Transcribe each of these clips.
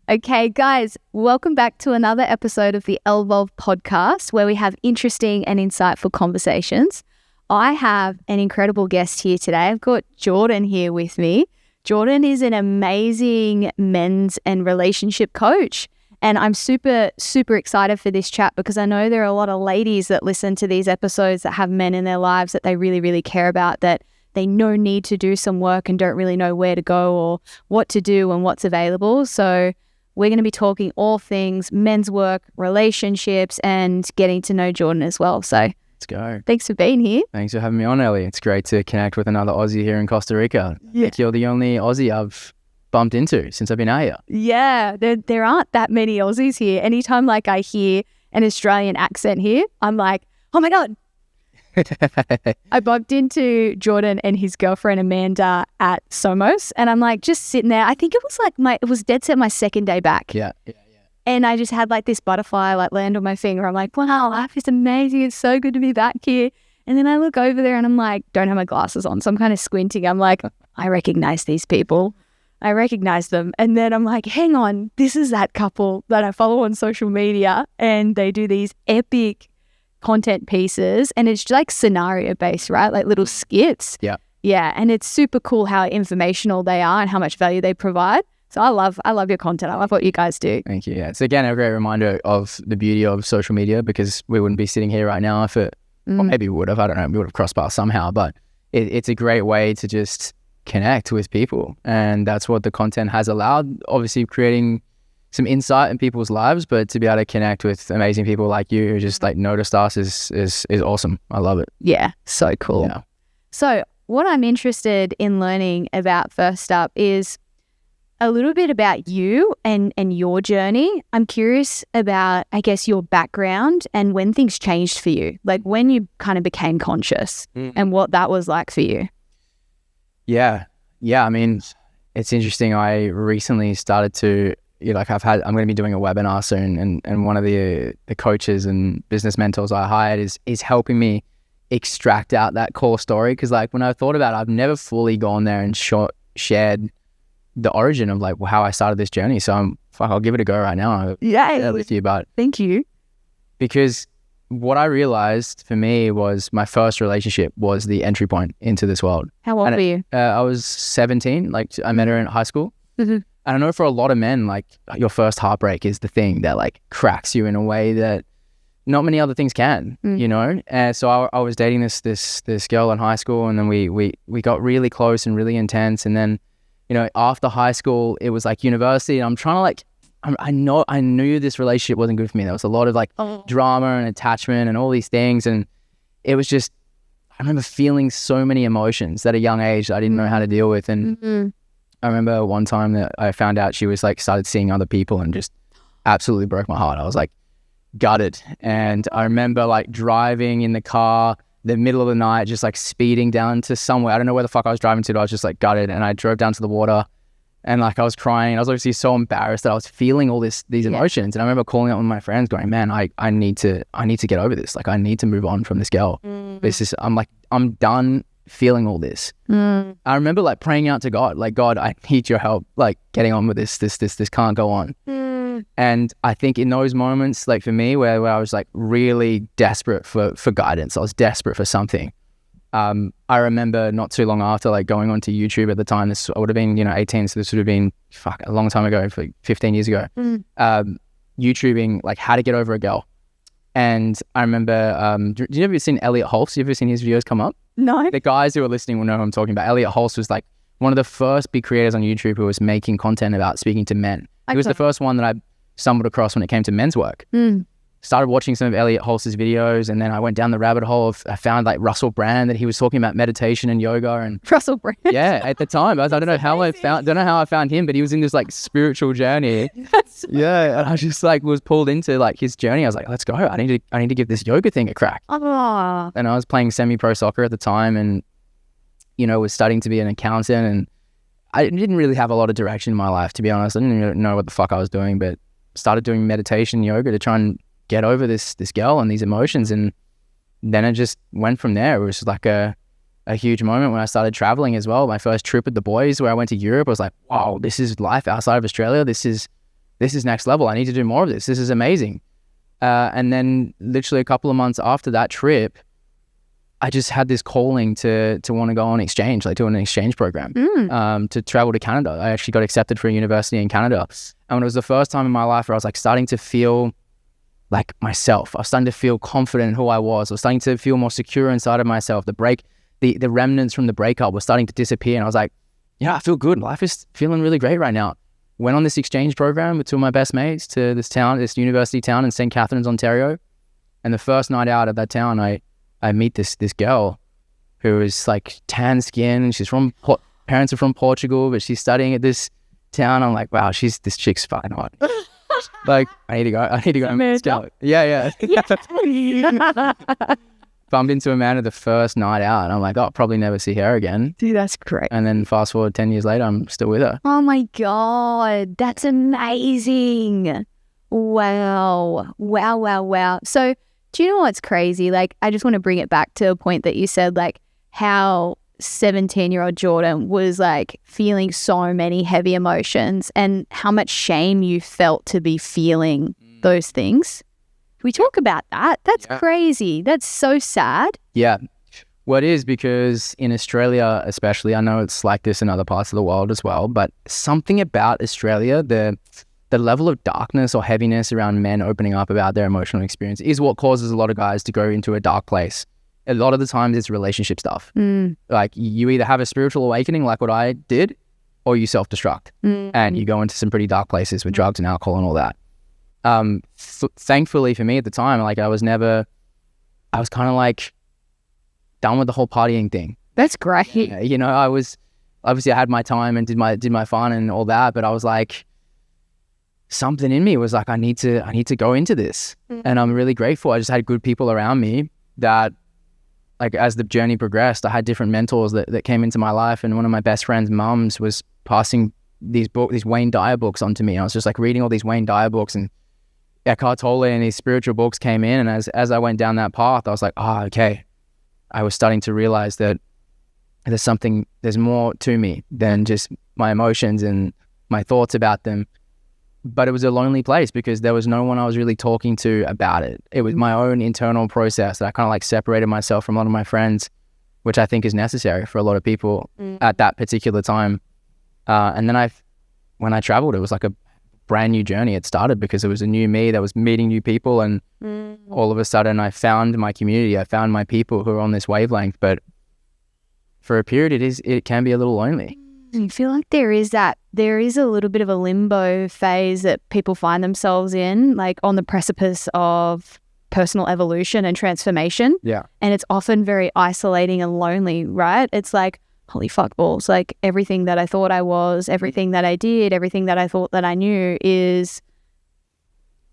Okay, guys, welcome back to another episode of the Evolve podcast, where we have interesting and insightful conversations. I have an incredible guest here today. I've got Jordan here with me. Jordan is an amazing men's and relationship coach. And I'm super, super excited for this chat because I know there are a lot of ladies that listen to these episodes that have men in their lives that they really, really care about, that they need to do some work and don't really know where to go or what to do and what's available. So we're going to be talking all things men's work, relationships, and getting to know Jordan as well. So let's go. Thanks for being here. Thanks for having me on, Ellie. It's great to connect with another Aussie here in Costa Rica. Yeah. I think you're the only Aussie I've bumped into since I've been out here. Yeah, there aren't that many Aussies here. Anytime like I hear an Australian accent here, I'm like, oh my God. I bumped into Jordan and his girlfriend Amanda at Somos, and I'm like just sitting there. I think it was like it was dead set my second day back. Yeah. And I just had like this butterfly like land on my finger. I'm like, wow, life is amazing. It's so good to be back here. And then I look over there and I'm like, don't have my glasses on. So I'm kind of squinting. I'm like, I recognize these people. I recognize them. And then I'm like, hang on, this is that couple that I follow on social media, and they do these epic content pieces, and it's like scenario based, right? Like little skits. Yeah. And it's super cool how informational they are and how much value they provide. So I love your content. I love what you guys do. Thank you. Yeah. It's again a great reminder of the beauty of social media, because we wouldn't be sitting here right now if it, or maybe we would have, I don't know, we would have crossed paths somehow, but it's a great way to just connect with people. And that's what the content has allowed, obviously creating some insight in people's lives, but to be able to connect with amazing people like you who just like noticed us is awesome. I love it. Yeah, so cool. Yeah. So what I'm interested in learning about first up is a little bit about you and your journey. I'm curious about, I guess, your background and when things changed for you, like when you kind of became conscious and what that was like for you. Yeah. I mean, it's interesting. I recently started to, I'm going to be doing a webinar soon, and one of the coaches and business mentors I hired is helping me extract out that core story. Because like when I thought about it, I've never fully gone there and shared the origin of like how I started this journey. So I'll give it a go right now. Yeah, with you, but thank you. Because what I realized for me was my first relationship was the entry point into this world. How old were you? I was 17. Like I met her in high school. Mm-hmm. And I know for a lot of men, like your first heartbreak is the thing that like cracks you in a way that not many other things can, you know? And so I was dating this girl in high school, and then we got really close and really intense. And then, you know, after high school, it was like university, and I'm trying to like, I knew this relationship wasn't good for me. There was a lot of like drama and attachment and all these things. And it was just, I remember feeling so many emotions at a young age that I didn't know how to deal with. And I remember one time that I found out she was like started seeing other people, and just absolutely broke my heart. I was like gutted. And I remember like driving in the car the middle of the night, just like speeding down to somewhere. I don't know where the fuck I was driving to, but I was just like gutted. And I drove down to the water, and like I was crying. I was obviously so embarrassed that I was feeling all these emotions. And I remember calling up with my friends going, man, I need to get over this. Like I need to move on from this girl. I'm done feeling all this. I remember like praying out to God, like, God, I need your help, like getting on with this can't go on. And I think in those moments, like for me, where I was like really desperate for guidance, I was desperate for something. I remember not too long after, like going onto YouTube at the time, this I would have been, 18, so this would have been a long time ago, for 15 years ago, YouTubing like how to get over a girl. And I remember, do you ever seen Elliot Holst? You ever seen his videos come up? No. The guys who are listening will know who I'm talking about. Elliot Holst was like one of the first big creators on YouTube who was making content about speaking to men. He was the first one that I stumbled across when it came to men's work. Started watching some of Elliot Holst's videos, and then I went down the rabbit hole I found like Russell Brand, that he was talking about meditation and yoga. And Russell Brand. Yeah, at the time, I don't know how I found him, but he was in this like spiritual journey. Yeah, and I just like was pulled into like his journey. I was like, let's go. I need to give this yoga thing a crack. And I was playing semi-pro soccer at the time, and was studying to be an accountant, and I didn't really have a lot of direction in my life, to be honest. I didn't even know what the fuck I was doing, but started doing meditation, yoga to try and get over this girl and these emotions. And then it just went from there. It was like a huge moment when I started traveling as well. My first trip with the boys, where I went to Europe, I was like, wow, this is life outside of Australia. This is this is next level. I need to do more of this. This is amazing. And then literally a couple of months after that trip, I just had this calling to want to go on exchange, like do an exchange program, to travel to Canada. I actually got accepted for a university in Canada. And it was the first time in my life where I was like starting to feel like myself. I was starting to feel confident in who I was. I was starting to feel more secure inside of myself. The remnants from the breakup were starting to disappear. And I was like, yeah, I feel good. Life is feeling really great right now. Went on this exchange program with two of my best mates to this university town in St. Catharines, Ontario. And the first night out of that town, I meet this girl who is like tan skin. She's parents are from Portugal, but she's studying at this town. I'm like, wow, this chick's fucking hot. Like, I need to go and meet this girl. Yeah. Bumped into Amanda the first night out, and I'm like, oh, I'll probably never see her again. Dude, that's great. And then fast forward 10 years later, I'm still with her. Oh my God, that's amazing. Wow. So do you know what's crazy? Like, I just want to bring it back to a point that you said, like how 17-year-old Jordan was like feeling so many heavy emotions and how much shame you felt to be feeling those things. We talk about that. That's crazy. That's so sad. Yeah. Well, it is, because in Australia especially, I know it's like this in other parts of the world as well, but something about Australia, the level of darkness or heaviness around men opening up about their emotional experience is what causes a lot of guys to go into a dark place. A lot of the times it's relationship stuff. Like, you either have a spiritual awakening like what I did, or you self-destruct and you go into some pretty dark places with drugs and alcohol and all that. Thankfully for me at the time, like I was kind of like done with the whole partying thing. That's great. You know, I had my time and did my fun and all that, but I was like, something in me was like, I need to go into this. And I'm really grateful. I just had good people around me that, like, as the journey progressed, I had different mentors that came into my life. And one of my best friend's mums was passing these Wayne Dyer books onto me. I was just like reading all these Wayne Dyer books, and Eckhart Tolle and these spiritual books came in. And as I went down that path, I was like, okay. I was starting to realize that there's more to me than just my emotions and my thoughts about them. But it was a lonely place because there was no one I was really talking to about it. It was my own internal process that I kind of like separated myself from a lot of my friends, which I think is necessary for a lot of people at that particular time. And then when I traveled, it was like a brand new journey. It started because it was a new me that was meeting new people, and all of a sudden I found my community. I found my people who are on this wavelength. But for a period, it can be a little lonely. I feel like there is a little bit of a limbo phase that people find themselves in, like on the precipice of personal evolution and transformation. Yeah. And it's often very isolating and lonely, right? It's like, holy fuck balls, like everything that I thought I was, everything that I did, everything that I thought that I knew is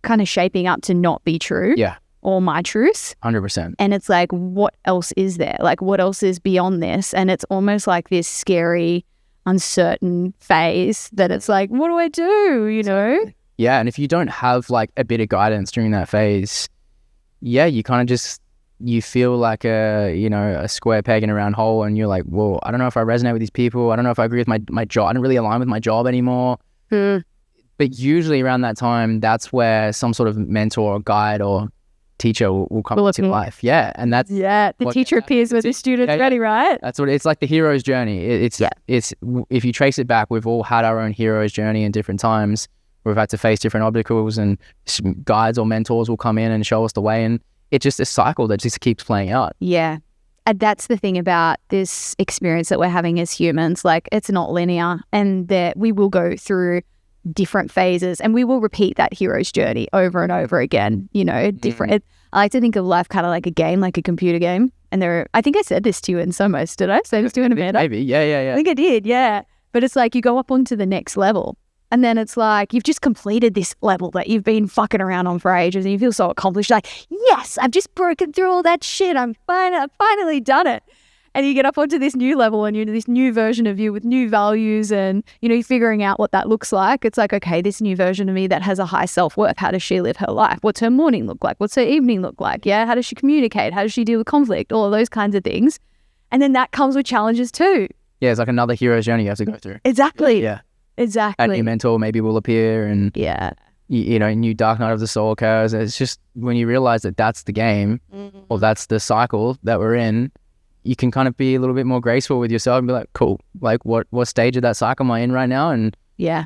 kind of shaping up to not be true. Yeah. Or my truth. 100%. And it's like, what else is there? Like, what else is beyond this? And it's almost like this scary, uncertain phase that it's like, what do I do, you know? Yeah, and if you don't have like a bit of guidance during that phase, yeah, you kind of just, you feel like a square peg in a round hole, and you're like, whoa, I don't know if I resonate with these people. I don't know if I agree with my job. I don't really align with my job anymore. But usually around that time, that's where some sort of mentor or guide or teacher will come into your life. Yeah. And that's the teacher appears with the students ready, right? That's what it's like, the hero's journey. It's if you trace it back, we've all had our own hero's journey in different times. We've had to face different obstacles, and guides or mentors will come in and show us the way, and it's just a cycle that just keeps playing out. Yeah. And that's the thing about this experience that we're having as humans. Like, it's not linear, and that we will go through different phases, and we will repeat that hero's journey over and over again, you know, different. I like to think of life kind of like a game, like a computer game. And I think I said this to you in Somos, did I say this to you in Amanda? Maybe, yeah. I think I did, yeah. But it's like you go up onto the next level, and then it's like you've just completed this level that you've been fucking around on for ages, and you feel so accomplished, like, yes, I've just broken through all that shit. I've finally done it. And you get up onto this new level, and you're this new version of you with new values, and, you know, you're figuring out what that looks like. It's like, okay, this new version of me that has a high self-worth, how does she live her life? What's her morning look like? What's her evening look like? Yeah, how does she communicate? How does she deal with conflict? All of those kinds of things. And then that comes with challenges too. Yeah, it's like another hero's journey you have to go through. Exactly. Yeah. Exactly. A new mentor maybe will appear, and Yeah. you know, new dark night of the soul occurs. And it's just when you realize that that's the game, or that's the cycle that we're in, you can kind of be a little bit more graceful with yourself and be like, cool, like what stage of that cycle am I in right now? And Yeah.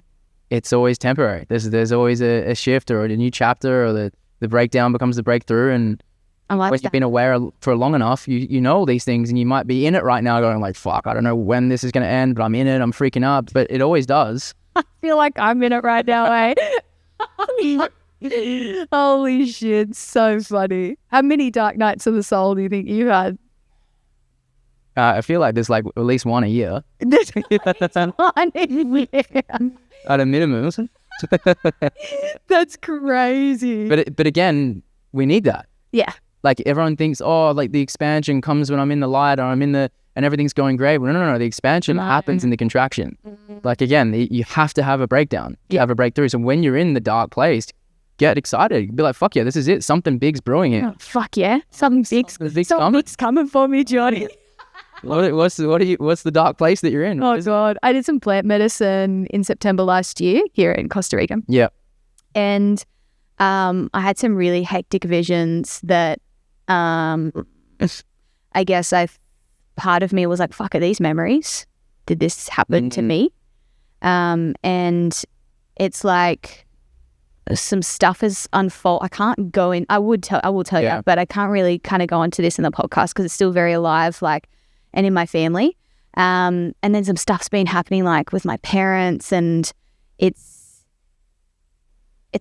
it's always temporary. There's always a shift or a new chapter, or the breakdown becomes the breakthrough. And I like when that. you've been aware for long enough, you know all these things, and you might be in it right now going like, fuck, I don't know when this is going to end, but I'm in it, I'm freaking out. But it always does. I feel like I'm in it right now, eh? Holy shit, so funny. How many dark nights of the soul do you think you had? I feel like there's like at least one a year. One in there. At a minimum. That's crazy. But again, we need that. Yeah. Like everyone thinks, oh, like the expansion comes when I'm in the light, or I'm in the, and everything's going great. Well, no. The expansion happens in the contraction. Like again, you have to have a breakdown. You have a breakthrough. So when you're in the dark place, get excited. Be like, fuck yeah, this is it. Something big's brewing here. Oh, fuck yeah. Something big's coming for me, Johnny. What's the dark place that you're in? Oh God. I did some plant medicine in September last year here in Costa Rica. Yeah. And I had some really hectic visions that I guess part of me was like, fuck, are these memories? Did this happen to me? And it's like some stuff is unfold. I can't go in. I will tell you, but I can't really kind of go into this in the podcast because it's still very alive, like, and in my family. And then some stuff's been happening like with my parents, and it's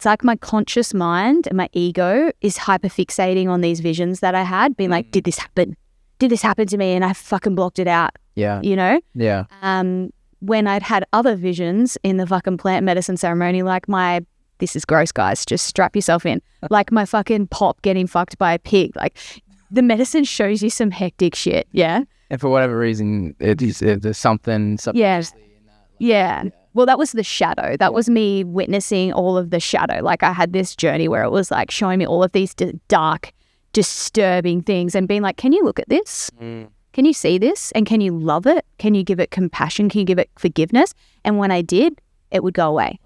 like my conscious mind and my ego is hyperfixating on these visions that I had, being like, did this happen? Did this happen to me? And I fucking blocked it out. Yeah. You know? Yeah. When I'd had other visions in the fucking plant medicine ceremony, like this is gross, guys, just strap yourself in, like my fucking pop getting fucked by a pig. Like the medicine shows you some hectic shit. Yeah. And for whatever reason, there's something subconsciously in that. Like, yeah. Well, that was the shadow. That was me witnessing all of the shadow. Like I had this journey where it was like showing me all of these dark, disturbing things and being like, can you look at this? Can you see this? And can you love it? Can you give it compassion? Can you give it forgiveness? And when I did, it would go away.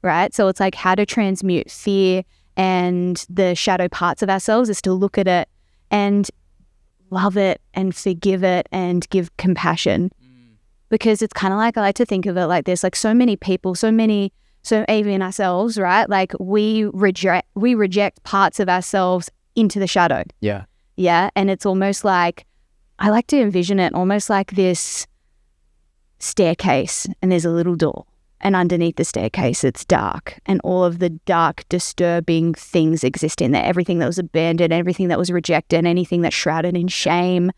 Right? So it's like how to transmute fear and the shadow parts of ourselves is to look at it and love it and forgive it and give compassion. Because it's kind of like, I like to think of it like this, like so many people, so even ourselves, right? Like we reject parts of ourselves into the shadow. Yeah. Yeah. And it's almost like, I like to envision it almost like this staircase, and there's a little door, and underneath the staircase it's dark, and all of the dark, disturbing things exist in there. Everything that was abandoned, everything that was rejected, anything that's shrouded in shame,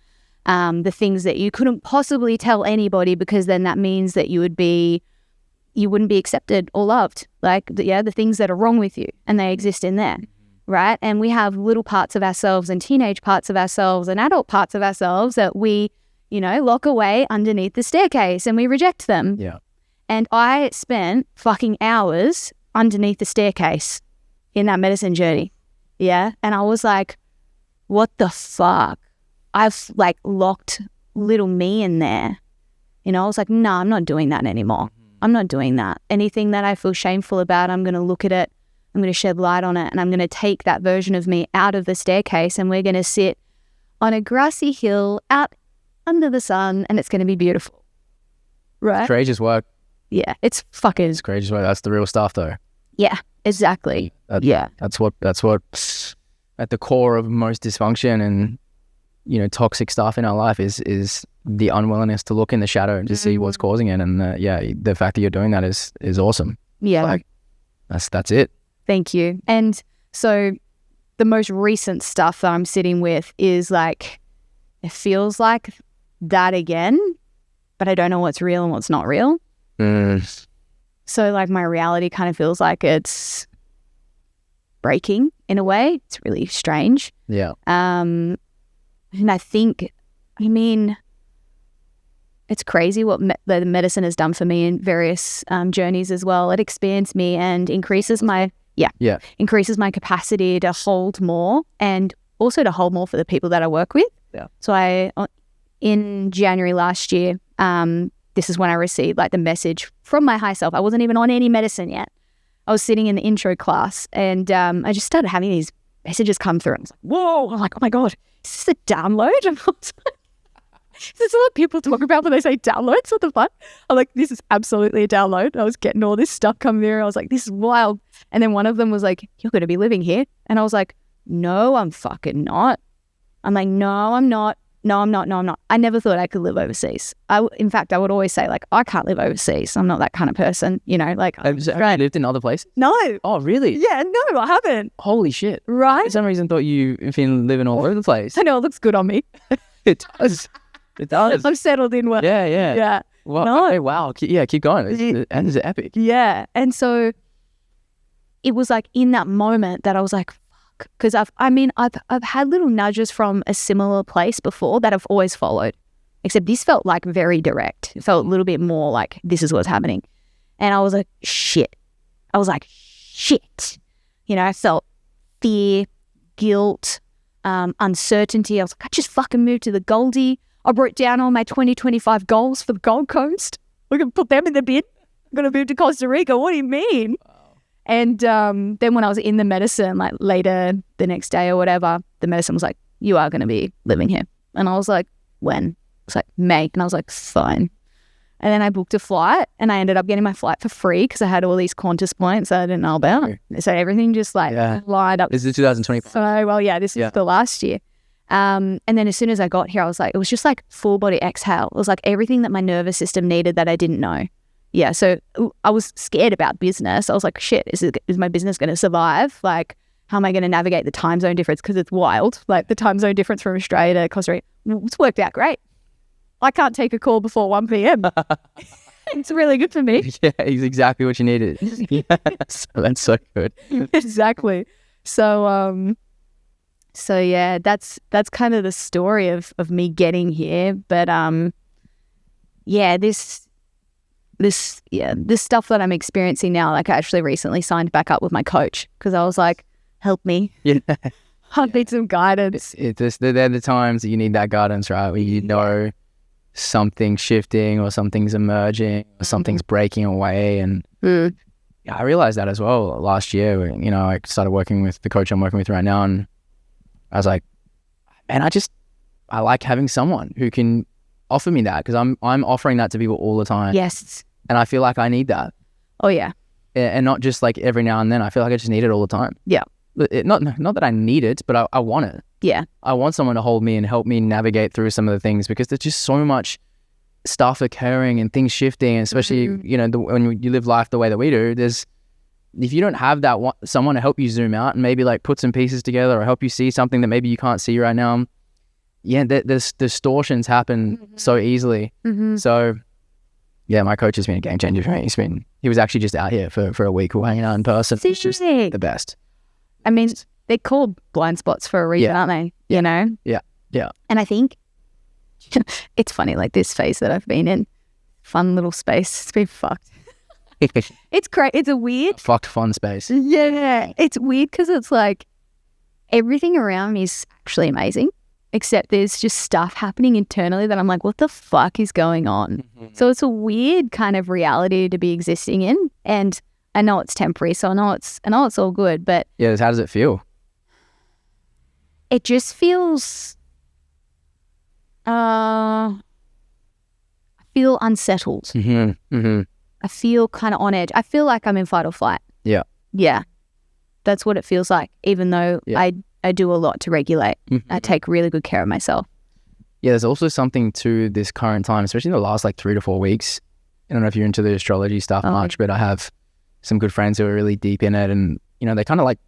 the things that you couldn't possibly tell anybody, because then that means that you wouldn't be accepted or loved. Like, the things that are wrong with you, and they exist in there. Right? And we have little parts of ourselves and teenage parts of ourselves and adult parts of ourselves that we, lock away underneath the staircase, and we reject them. Yeah. And I spent fucking hours underneath the staircase in that medicine journey. Yeah. And I was like, what the fuck? I've like locked little me in there. I was like, no, I'm not doing that anymore. I'm not doing that. Anything that I feel shameful about, I'm going to look at it. I'm going to shed light on it, and I'm going to take that version of me out of the staircase, and we're going to sit on a grassy hill out under the sun, and it's going to be beautiful. Right? Courageous work. Yeah, it's fucking... It's courageous work. That's the real stuff, though. Yeah, exactly. That's what at the core of most dysfunction and, toxic stuff in our life is the unwillingness to look in the shadow and to see what's causing it. And the fact that you're doing that is awesome. Yeah. Like, that's it. Thank you. And so the most recent stuff that I'm sitting with is like, it feels like that again, but I don't know what's real and what's not real. So like my reality kind of feels like it's breaking in a way. It's really strange. Yeah. And I think, it's crazy what the medicine has done for me in various journeys as well. It expands me and increases my capacity to hold more, and also to hold more for the people that I work with. Yeah. So in January last year, this is when I received like the message from my higher self. I wasn't even on any medicine yet. I was sitting in the intro class and I just started having these messages come through. I was like, whoa, I'm like, oh my God, is this a download? And I was like, this is what people talk about when they say downloads. What the fuck? I'm like, this is absolutely a download. I was getting all this stuff coming through. I was like, this is wild. And then one of them was like, you're going to be living here. And I was like, no, I'm fucking not. I'm like, no, I'm not. No, I'm not. No, I'm not. I never thought I could live overseas. In fact, I would always say like, I can't live overseas. I'm not that kind of person, you know, like. Have you lived in other places? No. Oh, really? Yeah, no, I haven't. Holy shit. Right? For some reason, thought you've been living all over the place. I know, it looks good on me. It does. It does. I'm settled in well. Yeah, yeah. Yeah. Well, No. okay, wow. Yeah, keep going. It's epic. Yeah. And so it was like in that moment that I was like, fuck. Because I've had little nudges from a similar place before that I've always followed. Except this felt like very direct. It felt a little bit more like this is what's happening. And I was like, shit. I was like, shit. You know, I felt fear, guilt, uncertainty. I was like, I just fucking moved to the Goldie. I wrote down all my 2025 goals for the Gold Coast. We're going to put them in the bin. I'm going to move to Costa Rica. What do you mean? Wow. And then when I was in the medicine, like later the next day or whatever, the medicine was like, you are going to be living here. And I was like, when? It was like May. And I was like, fine. And then I booked a flight and I ended up getting my flight for free because I had all these Qantas points that I didn't know about. So everything just like lined up. This is 2025. So, well, yeah, this is the last year. And then as soon as I got here, I was like, it was just like full body exhale. It was like everything that my nervous system needed that I didn't know. Yeah. So I was scared about business. I was like, shit, is my business going to survive? Like, how am I going to navigate the time zone difference? Because it's wild. Like the time zone difference from Australia to Costa Rica. It's worked out great. I can't take a call before 1 p.m. It's really good for me. Yeah, it's exactly what you needed. Yes. That's so good. Exactly. So yeah, that's kind of the story of me getting here. But yeah, this stuff that I'm experiencing now, like I actually recently signed back up with my coach because I was like, help me. Yeah. I need some guidance. They're the times that you need that guidance, right? Where you know something's shifting or something's emerging or something's breaking away. And yeah, I realized that as well last year. You know, I started working with the coach I'm working with right now, and I was like, man, I like having someone who can offer me that because I'm offering that to people all the time. Yes. And I feel like I need that. Oh, yeah. And not just like every now and then. I feel like I just need it all the time. Yeah. Not that I need it, but I want it. Yeah. I want someone to hold me and help me navigate through some of the things because there's just so much stuff occurring and things shifting, and especially, you know, when you live life the way that we do, if you don't have that someone to help you zoom out and maybe like put some pieces together or help you see something that maybe you can't see right now, yeah, there's distortions happen so easily. So yeah, my coach has been a game changer for me. He was actually just out here for a week. We're hanging out in person. It's just the best. I mean, they're called blind spots for a reason, aren't they? You know? Yeah. Yeah. And I think it's funny, like this phase that I've been in, fun little space. It's been fucked. It's great. It's a weird. Fucked fun space. Yeah. It's weird because it's like everything around me is actually amazing, except there's just stuff happening internally that I'm like, what the fuck is going on? So it's a weird kind of reality to be existing in. And I know it's temporary, so I know it's all good, but yeah, how does it feel? It just feels I feel unsettled. I feel kind of on edge. I feel like I'm in fight or flight. Yeah, that's what it feels like, even though I do a lot to regulate. I take really good care of myself. Yeah, there's also something to this current time, especially in the last like 3 to 4 weeks. I don't know if you're into the astrology stuff much, but I have some good friends who are really deep in it, and you know, they kind of like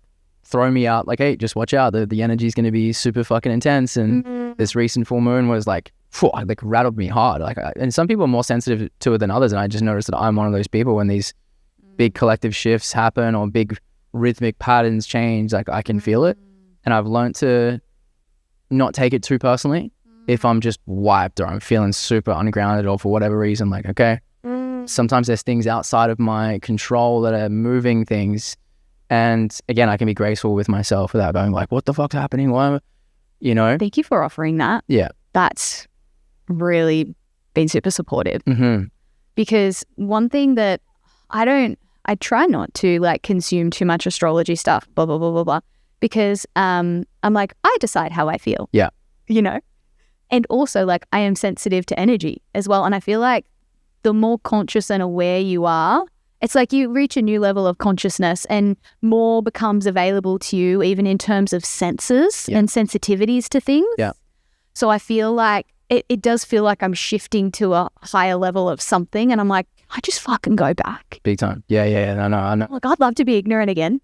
throw me out like, hey, just watch out, the energy is going to be super fucking intense. And this recent full moon was like, like rattled me hard. Like, and some people are more sensitive to it than others, and I just noticed that I'm one of those people when these big collective shifts happen or big rhythmic patterns change, like I can feel it, and I've learned to not take it too personally. If I'm just wiped or I'm feeling super ungrounded or for whatever reason, like, okay, sometimes there's things outside of my control that are moving things. And again, I can be graceful with myself without going like, what the fuck's happening? Why, you know? Thank you for offering that. Yeah. That's really been super supportive. because one thing that I try not to like consume too much astrology stuff, blah, blah, blah, blah, blah, because I'm like, I decide how I feel. Yeah. You know? And also like I am sensitive to energy as well. And I feel like the more conscious and aware you are, it's like you reach a new level of consciousness and more becomes available to you, even in terms of senses and sensitivities to things. Yeah. So I feel like it does feel like I'm shifting to a higher level of something. And I'm like, I just fucking go back. Big time. Yeah. I know. Like, I'd love to be ignorant again.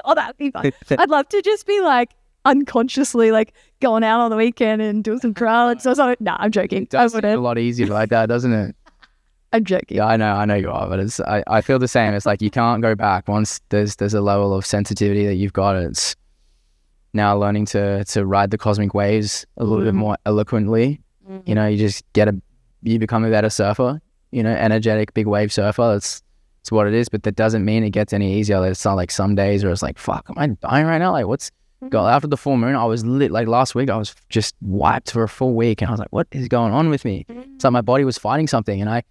Oh, that'd be fun. I'd love to just be like unconsciously like going out on the weekend and doing some drugs or something. No, I'm joking. It does seem a lot easier like that, doesn't it? I'm joking. Yeah, I know you are, but I feel the same. It's like you can't go back once there's a level of sensitivity that you've got. It's now learning to ride the cosmic waves a little bit more eloquently. You know, you become a better surfer. You know, energetic big wave surfer. It's what it is, but that doesn't mean it gets any easier. Like, it's not like some days where it's like, fuck, am I dying right now? Like, what's after the full moon? I was lit. Like last week, I was just wiped for a full week, and I was like, what is going on with me? It's like my body was fighting something, and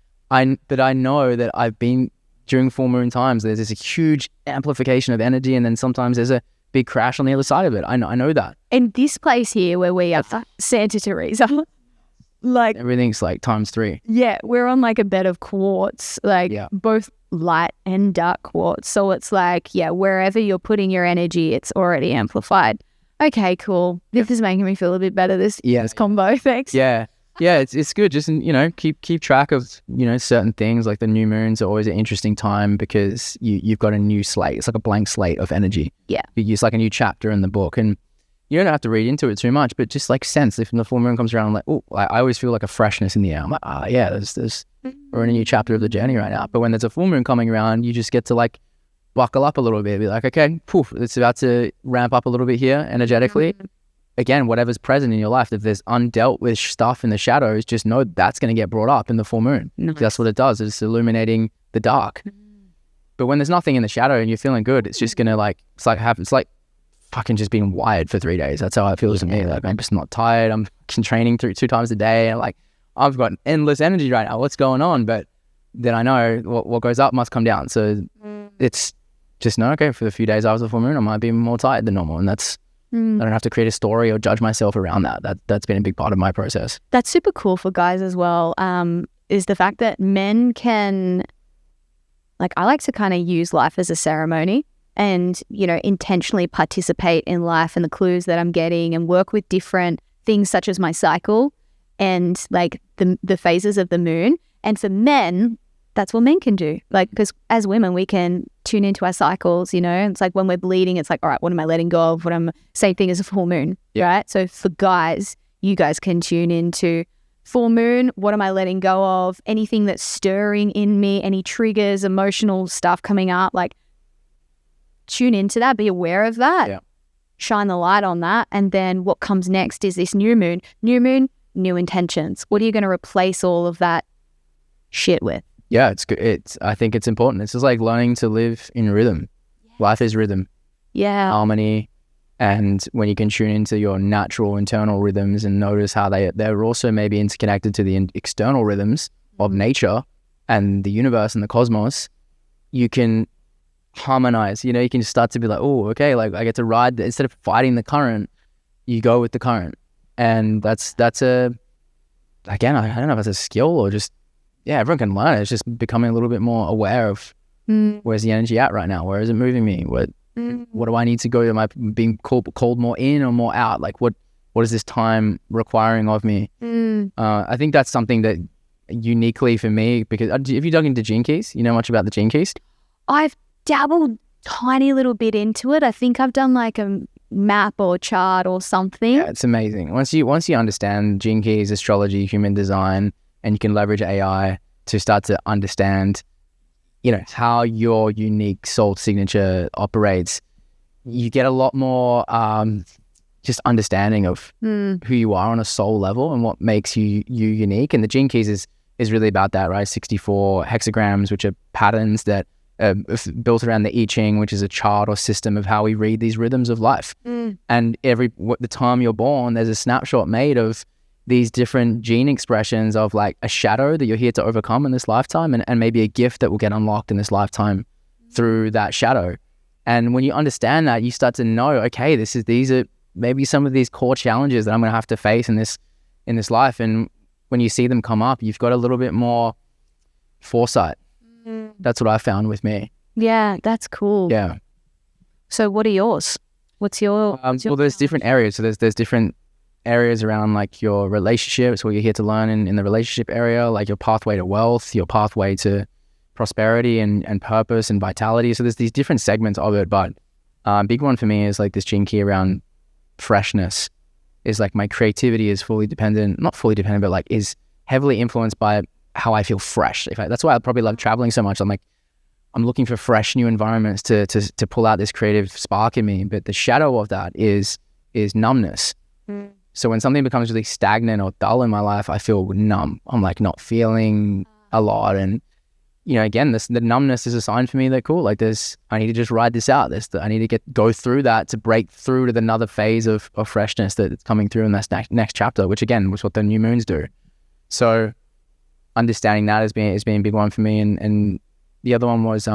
but I know that I've been during full moon times. There's this huge amplification of energy, and then sometimes there's a big crash on the other side of it. I know that. And this place here where we are, Santa Teresa, like everything's like times 3. Yeah, we're on like a bed of quartz, like both light and dark quartz. So it's like, wherever you're putting your energy, it's already amplified. Okay, cool. This is making me feel a bit better. This combo. Thanks. Yeah, it's good. Just, you know, keep track of, you know, certain things. Like the new moons are always an interesting time because you've got a new slate. It's like a blank slate of energy. Yeah. It's like a new chapter in the book, and you don't have to read into it too much, but just like sense if the full moon comes around, I'm like, oh, I always feel like a freshness in the air. I'm like, we're in a new chapter of the journey right now. But when there's a full moon coming around, you just get to like buckle up a little bit, be like, okay, poof, it's about to ramp up a little bit here energetically. Again, whatever's present in your life, if there's undealt with stuff in the shadows, just know that's going to get brought up in the full moon. That's what it does. It's illuminating the dark. But when there's nothing in the shadow and you're feeling good, it's just going to like, it's like fucking just being wired for 3 days. That's how it feels to me. Like, I'm just not tired. I'm training 2 times a day, and like I've got endless energy right now. What's going on? But then I know what goes up must come down. So it's just okay, for the few days after the full moon, I might be more tired than normal, and that's I don't have to create a story or judge myself around that. That's been a big part of my process. That's super cool for guys as well. Is the fact that men can, like, I like to kind of use life as a ceremony and, you know, intentionally participate in life and the clues that I'm getting and work with different things such as my cycle and like the phases of the moon. And for men, that's what men can do. Like, because as women, we can tune into our cycles, you know. It's like when we're bleeding, it's like, all right, what am I letting go of? Same thing as a full moon, right? So for guys, you guys can tune into full moon. What am I letting go of? Anything that's stirring in me, any triggers, emotional stuff coming up, like, tune into that, be aware of that, shine the light on that. And then what comes next is this new moon, new intentions. What are you going to replace all of that shit with? Yeah, it's good. I think it's important. It's just like learning to live in rhythm. Life is rhythm. Yeah. Harmony. And when you can tune into your natural internal rhythms and notice how they're also maybe interconnected to the external rhythms of nature and the universe and the cosmos, you can harmonize. You know, you can start to be like, oh, okay, like I get to ride instead of fighting the current, you go with the current. And that's again, I don't know if it's a skill or just, everyone can learn it. It's just becoming a little bit more aware of where's the energy at right now? Where is it moving me? What do I need to go? Am I being called more in or more out? Like what is this time requiring of me? I think that's something that uniquely for me, because have you dug into Gene Keys? You know much about the Gene Keys? I've dabbled tiny little bit into it. I think I've done like a map or chart or something. Yeah, it's amazing. Once you understand Gene Keys, astrology, human design, and you can leverage AI to start to understand, you know, how your unique soul signature operates, you get a lot more just understanding of who you are on a soul level and what makes you unique. And the Gene Keys is really about that, right? 64 hexagrams, which are patterns that are built around the I Ching, which is a chart or system of how we read these rhythms of life. And the time you're born, there's a snapshot made of these different gene expressions of like a shadow that you're here to overcome in this lifetime, and maybe a gift that will get unlocked in this lifetime through that shadow. And when you understand that, you start to know, okay, these are maybe some of these core challenges that I'm going to have to face in this life. And when you see them come up, you've got a little bit more foresight. That's what I found with me. Yeah, that's cool. Yeah. So what are yours? What's your well, there's different areas. So there's different areas around like your relationships, what you're here to learn in the relationship area, like your pathway to wealth, your pathway to prosperity and purpose and vitality. So there's these different segments of it, but big one for me is like this gene key around freshness. Is like my creativity is not fully dependent, but like is heavily influenced by how I feel fresh. That's why I probably love traveling so much. I'm looking for fresh new environments to pull out this creative spark in me. But the shadow of that is numbness. So when something becomes really stagnant or dull in my life, I feel numb. I'm like not feeling a lot. And, you know, again, the numbness is a sign for me that cool, like I need to just ride this out. I need to go through that to break through to another phase of freshness that's coming through in this next chapter, which again was what the new moons do. So understanding that has been a big one for me. And the other one was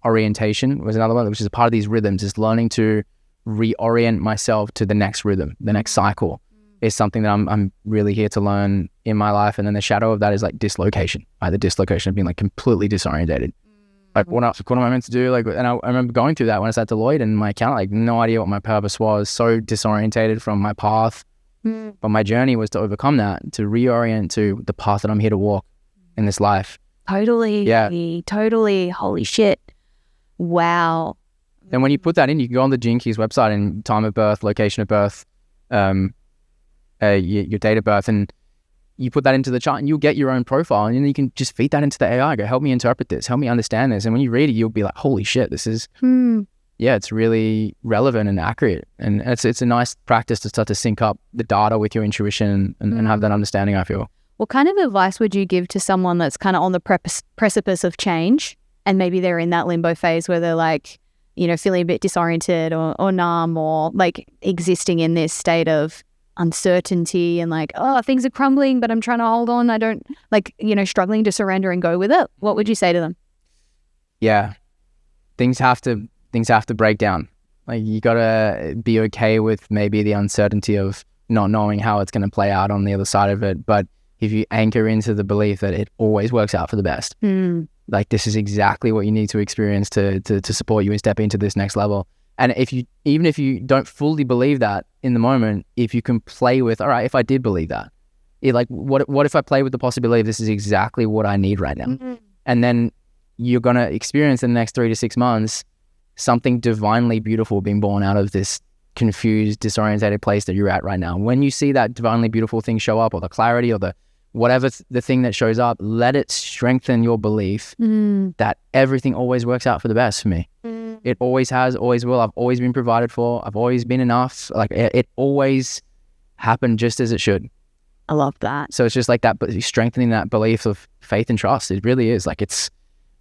orientation was another one, which is a part of these rhythms, is learning to reorient myself to the next rhythm, the next cycle is something that I'm really here to learn in my life. And then the shadow of that is like dislocation, the dislocation of being like completely disorientated. Like what am I meant to do? Like, and I remember going through that when I was at Deloitte, and my account, like no idea what my purpose was, so disorientated from my path. But my journey was to overcome that, to reorient to the path that I'm here to walk in this life. Totally. Yeah. Totally. Holy shit. Wow. Then when you put that in, you can go on the Gene Keys website and time of birth, location of birth, your date of birth, and you put that into the chart and you'll get your own profile, and then you can just feed that into the AI. Go, help me interpret this, help me understand this. And when you read it, you'll be like, holy shit, this is, it's really relevant and accurate. And it's a nice practice to start to sync up the data with your intuition and have that understanding, I feel. What kind of advice would you give to someone that's kind of on the precipice of change, and maybe they're in that limbo phase where they're like, you know, feeling a bit disoriented or numb, or like existing in this state of uncertainty and like, oh, things are crumbling, but I'm trying to hold on. I don't like, you know, struggling to surrender and go with it. What would you say to them? Yeah, things have to break down. Like you gotta be okay with maybe the uncertainty of not knowing how it's going to play out on the other side of it. But if you anchor into the belief that it always works out for the best, like this is exactly what you need to experience to support you and step into this next level. And even if you don't fully believe that in the moment, if you can play with, all right, if I did believe that, what if I play with the possibility of this is exactly what I need right now? And then you're going to experience in the next 3 to 6 months something divinely beautiful being born out of this confused, disorientated place that you're at right now. When you see that divinely beautiful thing show up, or the clarity, or the whatever the thing that shows up, let it strengthen your belief that everything always works out for the best for me. It always has, always will. I've always been provided for. I've always been enough. Like it always happened just as it should. I love that. So it's just like that, but strengthening that belief of faith and trust. It really is like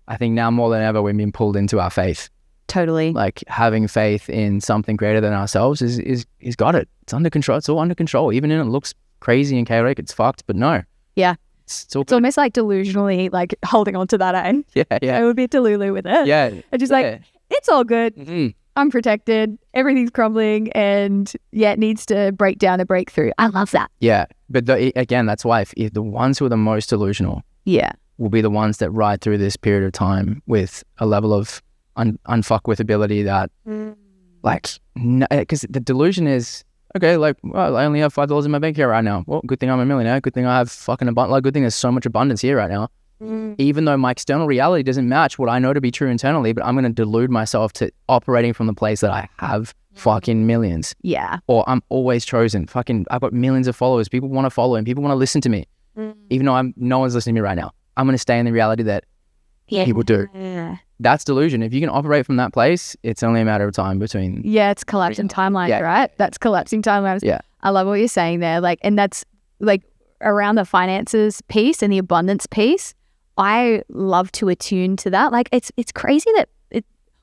I think now more than ever, we've been pulled into our faith. Totally. Like having faith in something greater than ourselves is got it. It's under control. It's all under control. Even if it looks crazy and chaotic, it's fucked, but no. Yeah. It's almost like delusionally like holding on to that end. Yeah. I would be delulu with it. Yeah. And just like, it's all good. I'm protected. Everything's crumbling, and it needs to break down and break through. I love that. Yeah. But again, that's why if the ones who are the most delusional will be the ones that ride through this period of time with a level of unfuckwithability that because the delusion is, okay, like, well, I only have $5 in my bank here right now. Well, good thing I'm a millionaire. Good thing I have fucking abundance. Like, good thing there's so much abundance here right now. Even though my external reality doesn't match what I know to be true internally, but I'm going to delude myself to operating from the place that I have fucking millions. Yeah. Or I'm always chosen. Fucking, I've got millions of followers. People want to follow and people want to listen to me. Even though no one's listening to me right now. I'm going to stay in the reality that people do. That's delusion. If you can operate from that place, it's only a matter of time between. Yeah, it's collapsing timelines, right? That's collapsing timelines. Yeah. I love what you're saying there. Like, and that's like around the finances piece and the abundance piece. I love to attune to that. Like, it's crazy that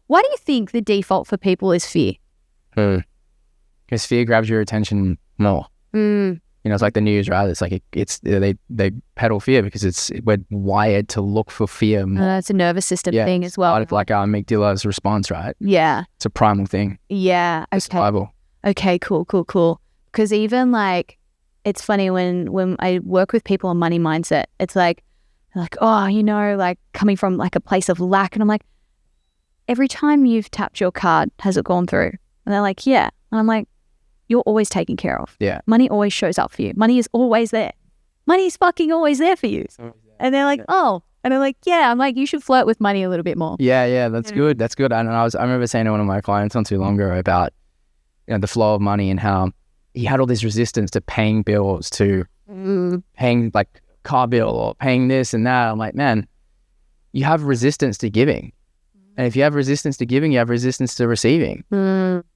why do you think the default for people is fear? Because fear grabs your attention more. You know, it's like the news, right? It's like they peddle fear because we're wired to look for fear more. It's a nervous system thing as well. Part of like our amygdala's response, right? Yeah. It's a primal thing. Yeah. Okay. Survival. Okay, cool. Because even like, it's funny when I work with people on money mindset, it's like, oh, you know, like coming from like a place of lack. And I'm like, every time you've tapped your card, has it gone through? And they're like, yeah. And I'm like, you're always taken care of. Yeah. Money always shows up for you. Money is always there. Money is fucking always there for you. And they're like, oh. And I'm like, yeah. I'm like, you should flirt with money a little bit more. Yeah. That's good. That's good. And I remember saying to one of my clients not too long ago about, you know, the flow of money and how he had all this resistance to paying bills, to paying like car bill or paying this and that. I'm like, man, you have resistance to giving. And if you have resistance to giving, you have resistance to receiving.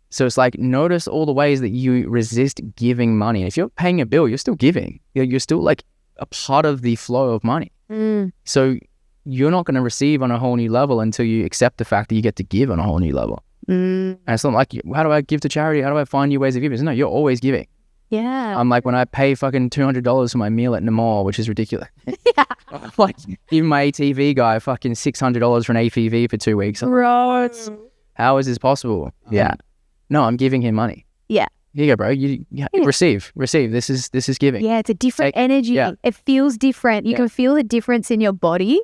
So it's like, notice all the ways that you resist giving money. And if you're paying a bill, you're still giving. You're still like a part of the flow of money. So you're not going to receive on a whole new level until you accept the fact that you get to give on a whole new level. And it's not like, how do I give to charity? How do I find new ways of giving? No, you're always giving. Yeah. I'm like, when I pay fucking $200 for my meal at Namor, which is ridiculous. Yeah. Like, even my ATV guy, fucking $600 for an ATV for 2 weeks. Right. How is this possible? Yeah. No, I'm giving him money. Yeah. Here you go, bro. You receive. This is giving. Yeah, it's a different energy. Yeah. It feels different. You can feel the difference in your body,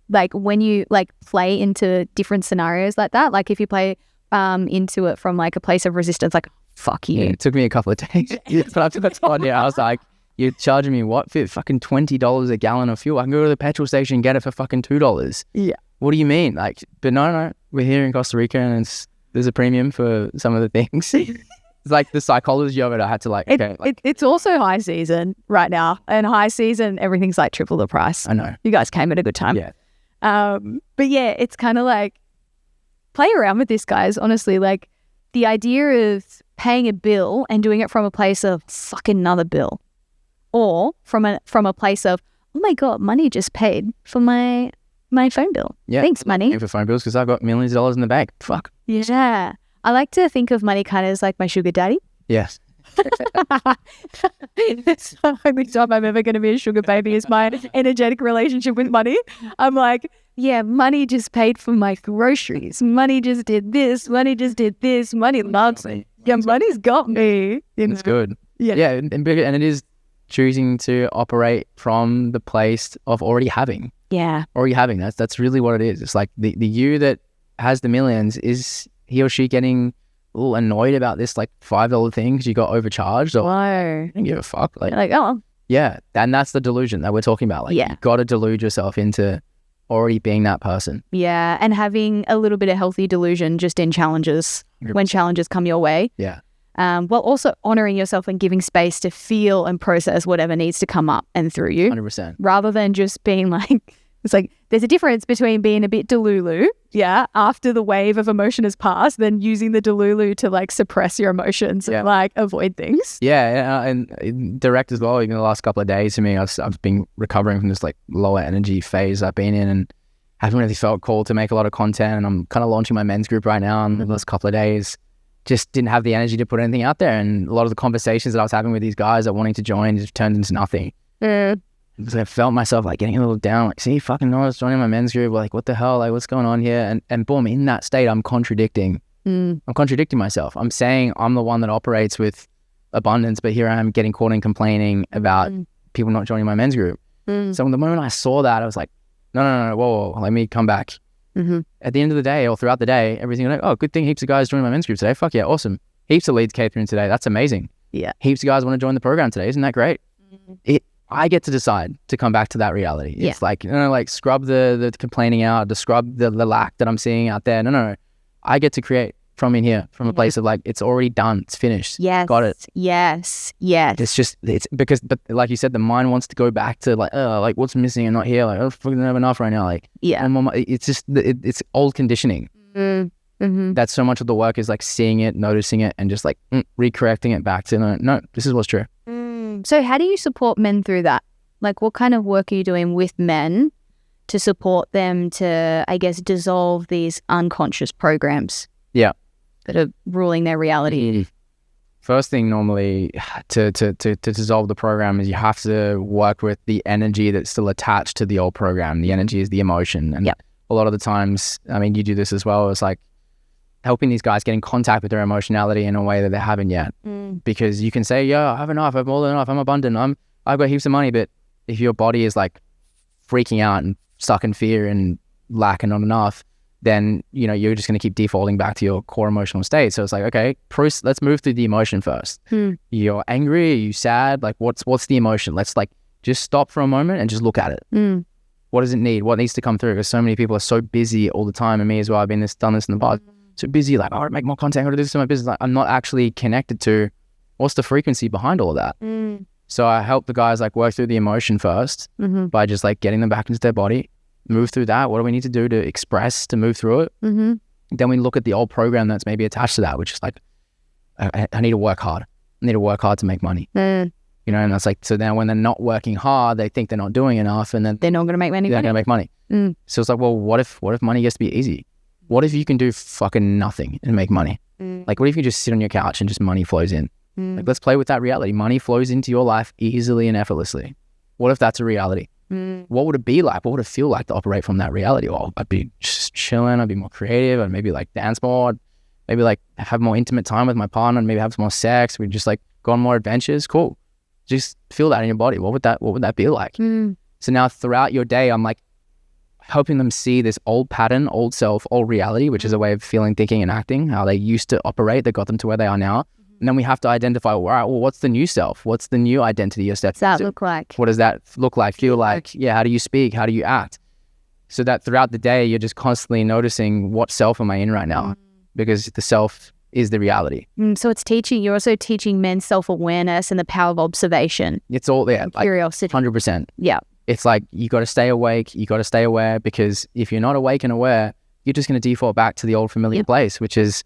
like when you like play into different scenarios like that. Like if you play into it from like a place of resistance, like fuck you. Yeah, it took me a couple of days. But after that time, I was like, you're charging me what? For fucking $20 a gallon of fuel. I can go to the petrol station and get it for fucking $2. Yeah. What do you mean? Like, but no. We're here in Costa Rica and there's a premium for some of the things. It's like the psychology of it. I had to like, it's also high season right now, and high season, everything's like triple the price. I know. You guys came at a good time. Yeah. But yeah, it's kind of like, play around with this, guys. Honestly, like the idea of paying a bill and doing it from a place of fucking another bill, or from a place of, oh my God, money just paid for my phone bill. Yeah. Thanks, money. Paying for phone bills because I've got millions of dollars in the bank. Fuck. Yeah. I like to think of money kind of as like my sugar daddy. Yes. It's the only time I'm ever going to be a sugar baby is my energetic relationship with money. I'm like, yeah, money just paid for my groceries. Money just did this. Money just did this. Money loves me. Yeah, money's got me. It's good. Yeah. Yeah, and it is choosing to operate from the place of already having. Yeah. Already having. That's really what it is. It's like the you that has the millions, is he or she getting a little annoyed about this like $5 thing because you got overcharged? Or I don't give a fuck. Like, oh. Yeah. And that's the delusion that we're talking about. Like, you got to delude yourself into already being that person. Yeah. And having a little bit of healthy delusion just in challenges, 100%. When challenges come your way. Yeah. While also honoring yourself and giving space to feel and process whatever needs to come up and through you. 100%. Rather than just being like, it's like, there's a difference between being a bit delulu, after the wave of emotion has passed, than using the delulu to like suppress your emotions and like avoid things. Yeah, and direct as well. Even the last couple of days to me, I've been recovering from this like lower energy phase I've been in, and haven't really felt called to make a lot of content. And I'm kind of launching my men's group right now. And the last couple of days, just didn't have the energy to put anything out there. And a lot of the conversations that I was having with these guys that wanting to join just turned into nothing. Because I felt myself like getting a little down, like, see, fucking no, I was joining my men's group, like, what the hell, like, what's going on here? And boom, in that state, I'm contradicting myself. I'm saying I'm the one that operates with abundance, but here I am getting caught in complaining about people not joining my men's group. So the moment I saw that, I was like, no, whoa, let me come back. At the end of the day, or throughout the day, everything like, oh, good thing heaps of guys joined my men's group today. Fuck yeah, awesome. Heaps of leads came through today. That's amazing. Yeah. Heaps of guys want to join the program today. Isn't that great? I get to decide to come back to that reality. It's like, like scrub the complaining out, to scrub the lack that I'm seeing out there. No. I get to create from in here, from a place of like, it's already done. It's finished. Yes. Got it. Yes. It's because, but like you said, the mind wants to go back to like, like what's missing and not here. Like, I fucking don't have enough right now. Like, it's just, it's old conditioning. That's so much of the work is like seeing it, noticing it, and just like recorrecting it back to, no, this is what's true. So how do you support men through that? Like, what kind of work are you doing with men to support them to, I guess, dissolve these unconscious programs? Yeah. That are ruling their reality? First thing normally to dissolve the program is you have to work with the energy that's still attached to the old program. The energy is the emotion. And a lot of the times, I mean, you do this as well. It's like helping these guys get in contact with their emotionality in a way that they haven't yet. Because you can say, yeah, I have enough, I have more than enough, I'm abundant, I've got heaps of money. But if your body is like freaking out and stuck in fear and lack and not enough, then, you know, you're just going to keep defaulting back to your core emotional state. So it's like, okay, let's move through the emotion first. You're angry, are you sad? Like what's the emotion? Let's like just stop for a moment and just look at it. What does it need? What needs to come through? Because so many people are so busy all the time, and me as well, I've done this in the past. So busy, like, I make more content, I gotta do this in my business. Like, I'm not actually connected to what's the frequency behind all of that. So I help the guys like work through the emotion first by just like getting them back into their body, move through that. What do we need to do to express, to move through it? Then we look at the old program that's maybe attached to that, which is like, I need to work hard. I need to work hard to make money. You know, and that's like, so then when they're not working hard, they think they're not doing enough, and then they're not going to make money. They're going to make money. So it's like, well, what if money gets to be easy? What if you can do fucking nothing and make money? Like, what if you just sit on your couch and just money flows in? Like, let's play with that reality. Money flows into your life easily and effortlessly. What if that's a reality? What would it be like? What would it feel like to operate from that reality? Well, I'd be just chilling. I'd be more creative. I'd maybe like dance more. I'd maybe like have more intimate time with my partner, and maybe have some more sex. We'd just like go on more adventures. Cool. Just feel that in your body. What would that be like? So now throughout your day, I'm like helping them see this old pattern, old self, old reality, which is a way of feeling, thinking, and acting, how they used to operate that got them to where they are now. And then we have to identify, all right, well, what's the new self? What's the new identity you're stepping into? What does that look like? What does that look like, feel like? Yeah, how do you speak? How do you act? So that throughout the day, you're just constantly noticing, what self am I in right now? Because the self is the reality. So you're also teaching men self-awareness and the power of observation. It's all there. Like curiosity. 100%. Yeah. It's like, you got to stay awake, you got to stay aware, because if you're not awake and aware, you're just going to default back to the old familiar place, which is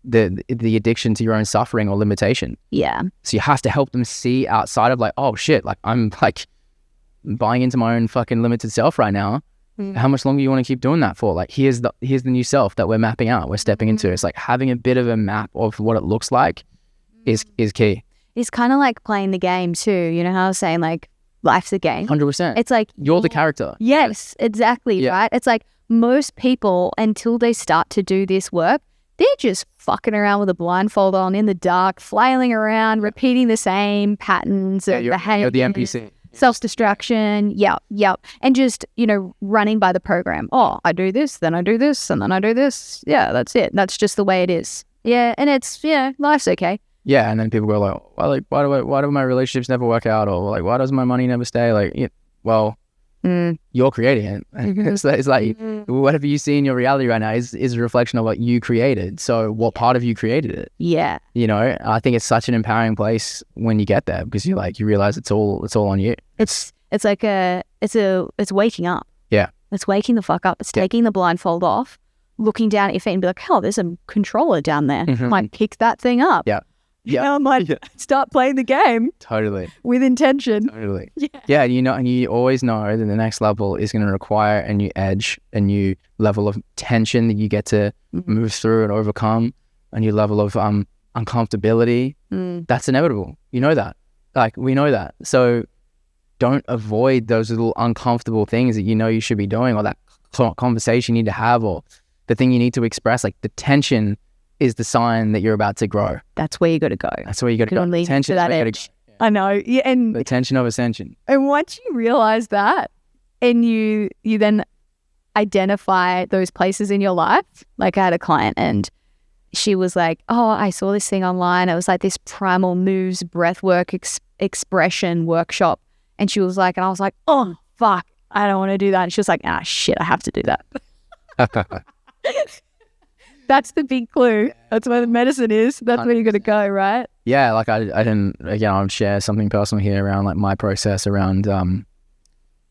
the addiction to your own suffering or limitation. Yeah. So you have to help them see outside of like, oh shit, like I'm like buying into my own fucking limited self right now. How much longer you want to keep doing that for? Like, here's the new self that we're mapping out, we're stepping into. It's like having a bit of a map of what it looks like is key. It's kind of like playing the game too. You know how I was saying, like, life's a game. 100%. It's like you're the character. Yes, exactly. Right. It's like most people, until they start to do this work, they're just fucking around with a blindfold on in the dark, flailing around, repeating the same patterns of behavior. You're the NPC. Self-destruction. Yep. And just, you know, running by the program. Oh, I do this, then I do this, and then I do this. Yeah, that's it. That's just the way it is. Yeah, and it's, life's okay. Yeah, and then people go like, why do my relationships never work out? Or like, why does my money never stay? Like, you're creating it. It's like whatever you see in your reality right now is a reflection of what you created. So what part of you created it? Yeah. You know, I think it's such an empowering place when you get there, because you realize it's all on you. It's waking up. Yeah. It's waking the fuck up. It's taking the blindfold off, looking down at your feet and be like, oh, there's a controller down there. I might pick that thing up. Yeah. Yeah, I might start playing the game. Totally. With intention. Totally. Yeah, and you always know that the next level is going to require a new edge, a new level of tension that you get to move through and overcome, a new level of uncomfortability. That's inevitable. You know that. Like, we know that. So don't avoid those little uncomfortable things that you know you should be doing, or that conversation you need to have, or the thing you need to express. Like, the tension is the sign that you're about to grow. That's where you got to go. That's where you got to go. Tension to that edge. I know. Yeah, and the tension of ascension. And once you realize that, and you then identify those places in your life. Like, I had a client, and she was like, "Oh, I saw this thing online. It was like this primal moves breathwork expression workshop." And she was like, and I was like, "Oh, fuck, I don't want to do that." And she was like, "Ah, shit, I have to do that." That's the big clue. That's where the medicine is. That's 100%. Where you got to go, right? Yeah, like I didn't, again, I'll share something personal here around like my process around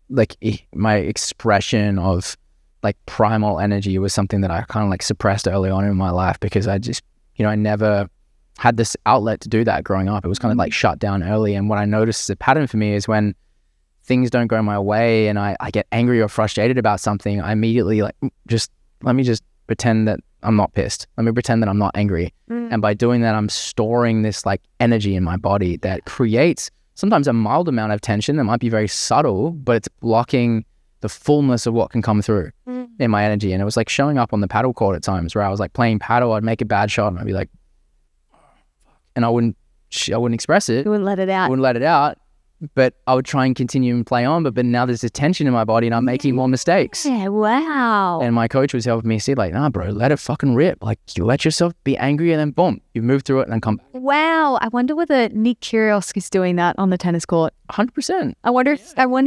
like my expression of like primal energy was something that I kind of like suppressed early on in my life, because I just, I never had this outlet to do that growing up. It was kind of like shut down early. And what I noticed as a pattern for me is when things don't go my way and I get angry or frustrated about something, I immediately like, let me just pretend that I'm not pissed. Let me pretend that I'm not angry. And by doing that, I'm storing this like energy in my body that creates sometimes a mild amount of tension that might be very subtle, but it's blocking the fullness of what can come through in my energy. And it was like showing up on the paddle court at times where I was like playing paddle, I'd make a bad shot and I'd be like, and I wouldn't express it. You wouldn't let it out. I wouldn't let it out, but I would try and continue and play on. But now there's this tension in my body and I'm making more mistakes. Yeah, wow. And my coach was helping me see like, nah, bro, let it fucking rip. Like you let yourself be angry and then boom, you move through it and then come back. Wow. I wonder whether Nick Kyrgios is doing that on the tennis court. 100%. I wonder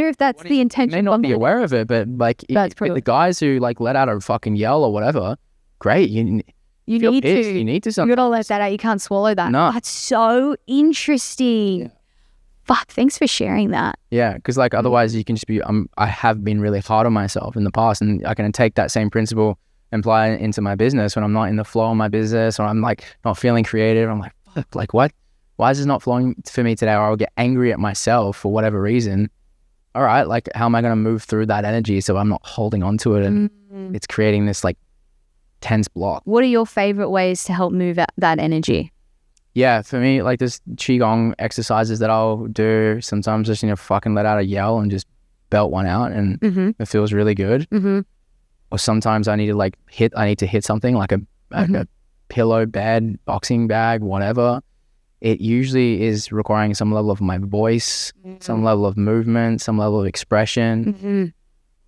if that's the intention. May not be aware of it, but like the guys who like let out a fucking yell or whatever, great. You need to something. You gotta let that out. You can't swallow that. No. That's so interesting. Yeah. Fuck, thanks for sharing that. Yeah, because like otherwise you can just be, I have been really hard on myself in the past, and I can take that same principle and apply it into my business when I'm not in the flow of my business, or I'm like not feeling creative. I'm like, fuck, like what? Why is this not flowing for me today? Or I'll get angry at myself for whatever reason. All right, like how am I going to move through that energy so I'm not holding on to it and it's creating this like tense block. What are your favorite ways to help move that energy? Yeah, for me, like there's qigong exercises that I'll do. Sometimes just, fucking let out a yell and just belt one out, and it feels really good. Or sometimes I need to hit something like a pillow, bed, boxing bag, whatever. It usually is requiring some level of my voice, some level of movement, some level of expression,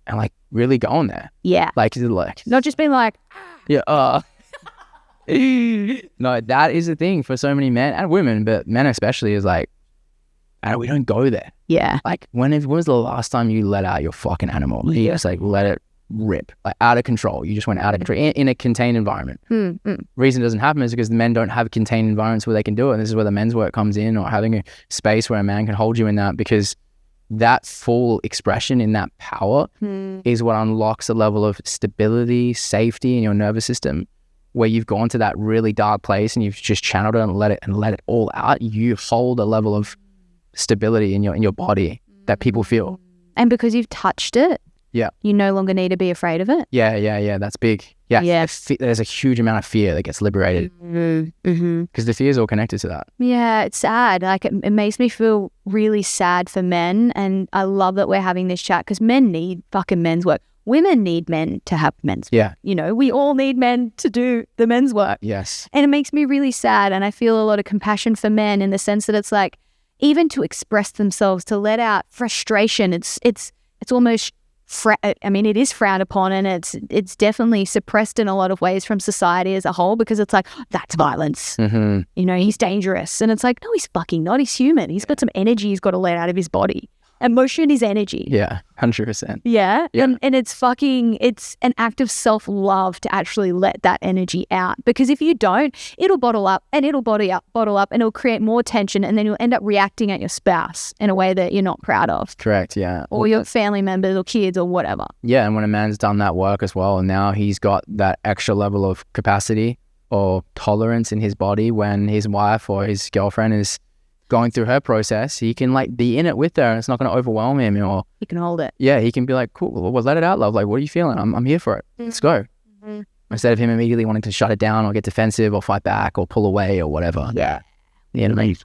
and like really going there. Yeah. Like not just being like, yeah, no, that is the thing for so many men and women, but men especially is like, we don't go there. Yeah. Like when was the last time you let out your fucking animal? You just like let it rip, like out of control. You just went out of control in a contained environment. Reason it doesn't happen is because the men don't have contained environments where they can do it. And this is where the men's work comes in, or having a space where a man can hold you in that, because that full expression in that power is what unlocks a level of stability, safety in your nervous system, where you've gone to that really dark place and you've just channeled it and let it all out. You hold a level of stability in your body that people feel. And because you've touched it, you no longer need to be afraid of it. Yeah. That's big. Yeah. There's a huge amount of fear that gets liberated because the fear is all connected to that. Yeah, it's sad. Like it makes me feel really sad for men, and I love that we're having this chat because men need fucking men's work. Women need men to have men's work. Yeah. We all need men to do the men's work. Yes. And it makes me really sad, and I feel a lot of compassion for men in the sense that it's like, even to express themselves, to let out frustration, it's almost it is frowned upon, and it's definitely suppressed in a lot of ways from society as a whole, because it's like, that's violence. He's dangerous. And it's like, no, he's fucking not. He's human. He's got some energy he's got to let out of his body. Emotion is energy. Yeah, 100%. Yeah. And it's an act of self-love to actually let that energy out. Because if you don't, it'll bottle up and it'll bottle up and it'll create more tension, and then you'll end up reacting at your spouse in a way that you're not proud of. Correct, yeah. Or your family members or kids or whatever. Yeah, and when a man's done that work as well, and now he's got that extra level of capacity or tolerance in his body when his wife or his girlfriend is going through her process, he can like be in it with her, and it's not going to overwhelm him, or he can hold it. Yeah, he can be like, cool, well, let it out, love. Like, what are you feeling? I'm here for it. Let's go. Instead of him immediately wanting to shut it down or get defensive or fight back or pull away or whatever. Yeah. You know what I mean?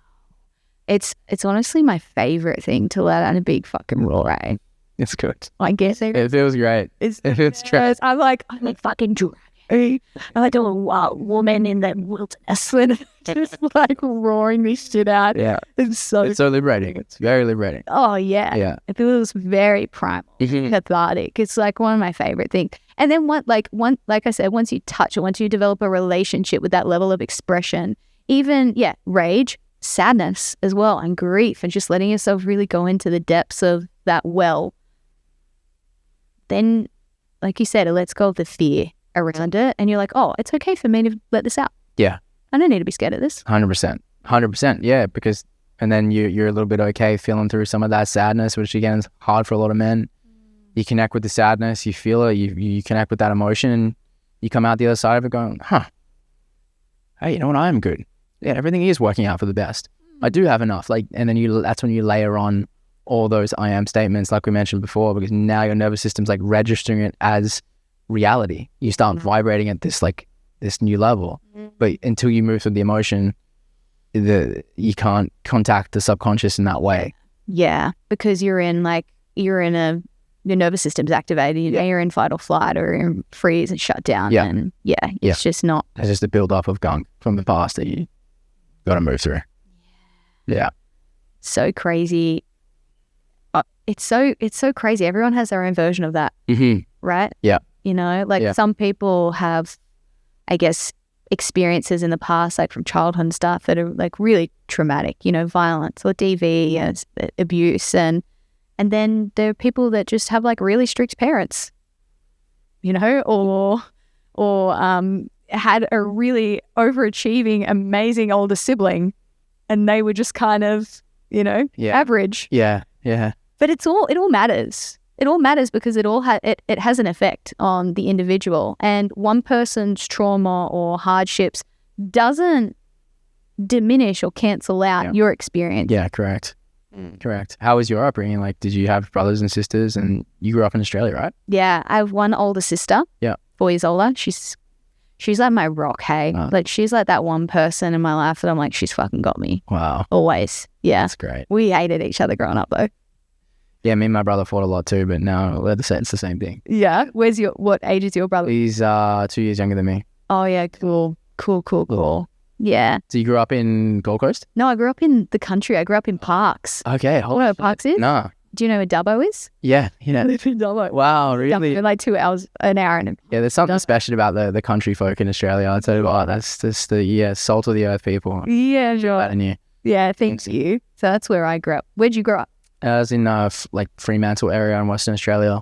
It's honestly my favorite thing to let out a big fucking roar, right? It's good. I guess it feels great. It feels great. I'm like fucking dragon. I like a woman in the wilderness just like roaring this shit out. Yeah. It's so liberating. It's very liberating. Oh, yeah. Yeah. It feels very primal, cathartic. It's like one of my favorite things. And then like I said, once you touch it, once you develop a relationship with that level of expression, even, rage, sadness as well, and grief, and just letting yourself really go into the depths of that well, then, like you said, it lets go of the fear around it, and you're like, oh, it's okay for me to let this out. Yeah. I don't need to be scared of this. 100%. Yeah, because, and then you're a little bit okay feeling through some of that sadness, which again is hard for a lot of men. You connect with the sadness, you feel it, you connect with that emotion, and you come out the other side of it going, hey, you know what, I am good. Yeah, everything is working out for the best. I do have enough. Like, and then that's when you layer on all those I am statements, like we mentioned before, because now your nervous system's like registering it as reality. You start vibrating at this this new level. But until you move through the emotion, you can't contact the subconscious in that way. Yeah, because your nervous system's activated. You're in fight or flight or in freeze and shut down. And it's just not. It's just a build up of gunk from the past that you got to move through. Yeah. So crazy. It's so crazy. Everyone has their own version of that, right? Yeah. Some people have, I guess, experiences in the past, like from childhood and stuff, that are like really traumatic, violence or DV, abuse, and then there are people that just have like really strict parents, or had a really overachieving, amazing older sibling, and they were just kind of, average. Yeah. Yeah. But it all matters. It all matters because it has an effect on the individual, and one person's trauma or hardships doesn't diminish or cancel out your experience. Yeah, correct. Correct. How was your upbringing? Like, did you have brothers and sisters? And you grew up in Australia, right? Yeah, I have one older sister. Yeah. 4 years older. She's like my rock, hey? Like, she's like that one person in my life that I'm like, she's fucking got me. Wow. Always. Yeah. That's great. We hated each other growing up, though. Yeah, me and my brother fought a lot too, but now it's the same thing. Yeah. What age is your brother? He's 2 years younger than me. Oh, yeah. Cool. Yeah. So you grew up in Gold Coast? No, I grew up in the country. I grew up in Parks. Okay. You know where Parks is? No. Do you know where Dubbo is? Yeah. I live in Dubbo. Wow, really? Like 2 hours, an hour. Yeah, there's something special about the country folk in Australia. I'll tell you what, that's just the salt of the earth people. Yeah, sure. Better than you. Yeah, thank you. So that's where I grew up. Where'd you grow up? I was in Fremantle area in Western Australia.